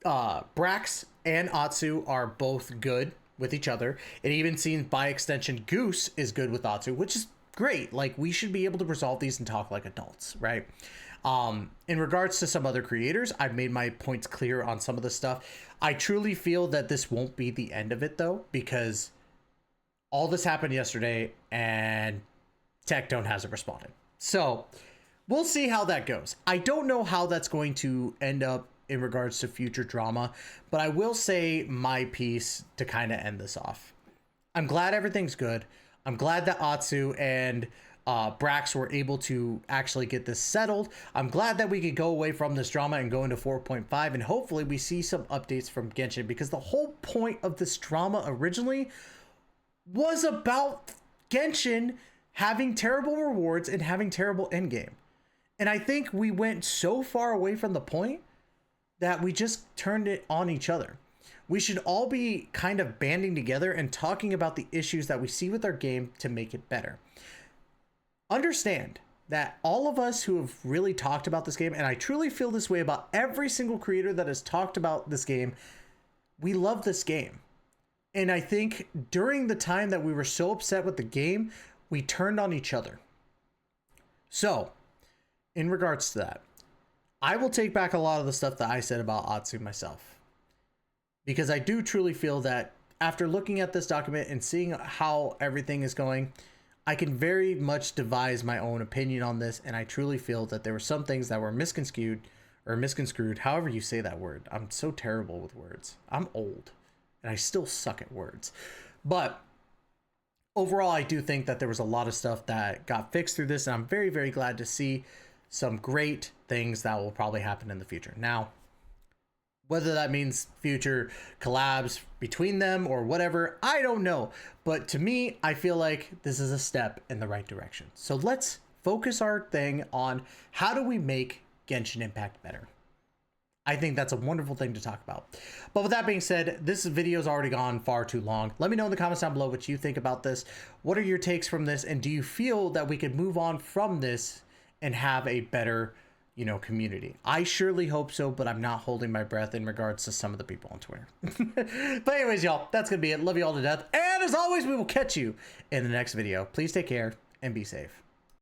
Speaker 1: Brax and Atsu are both good with each other. It even seems by extension Goose is good with Atsu, which is great. Like, we should be able to resolve these and talk like adults, right? In regards to some other creators, I've made my points clear on some of the stuff. I truly feel that this won't be the end of it though, because all this happened yesterday and Tectone hasn't responded. So we'll see how that goes. I don't know how that's going to end up in regards to future drama, but I will say my piece to kind of end this off. I'm glad everything's good. I'm glad that Atsu and Brax were able to actually get this settled. I'm glad that we could go away from this drama and go into 4.5, and hopefully we see some updates from Genshin, because the whole point of this drama originally was about Genshin having terrible rewards and having terrible endgame. And I think we went so far away from the point that we just turned it on each other. We should all be kind of banding together and talking about the issues that we see with our game to make it better. Understand that all of us who have really talked about this game, and I truly feel this way about every single creator that has talked about this game, we love this game. And I think during the time that we were so upset with the game, we turned on each other. So, in regards to that, I will take back a lot of the stuff that I said about Atsu myself. Because I do truly feel that after looking at this document and seeing how everything is going, I can very much devise my own opinion on this, and I truly feel that there were some things that were misconstrued, however you say that word. I'm so terrible with words. I'm old, and I still suck at words. But overall, I do think that there was a lot of stuff that got fixed through this, and I'm very, very glad to see some great things that will probably happen in the future. Now, whether that means future collabs between them or whatever, I don't know. But to me, I feel like this is a step in the right direction. So let's focus our thing on how do we make Genshin Impact better. I think that's a wonderful thing to talk about. But with that being said, this video's already gone far too long. Let me know in the comments down below what you think about this. What are your takes from this? And do you feel that we could move on from this and have a better, community? I surely hope so, but I'm not holding my breath in regards to some of the people on Twitter. But anyways, y'all, that's gonna be it. Love you all to death. And as always, we will catch you in the next video. Please take care and be safe.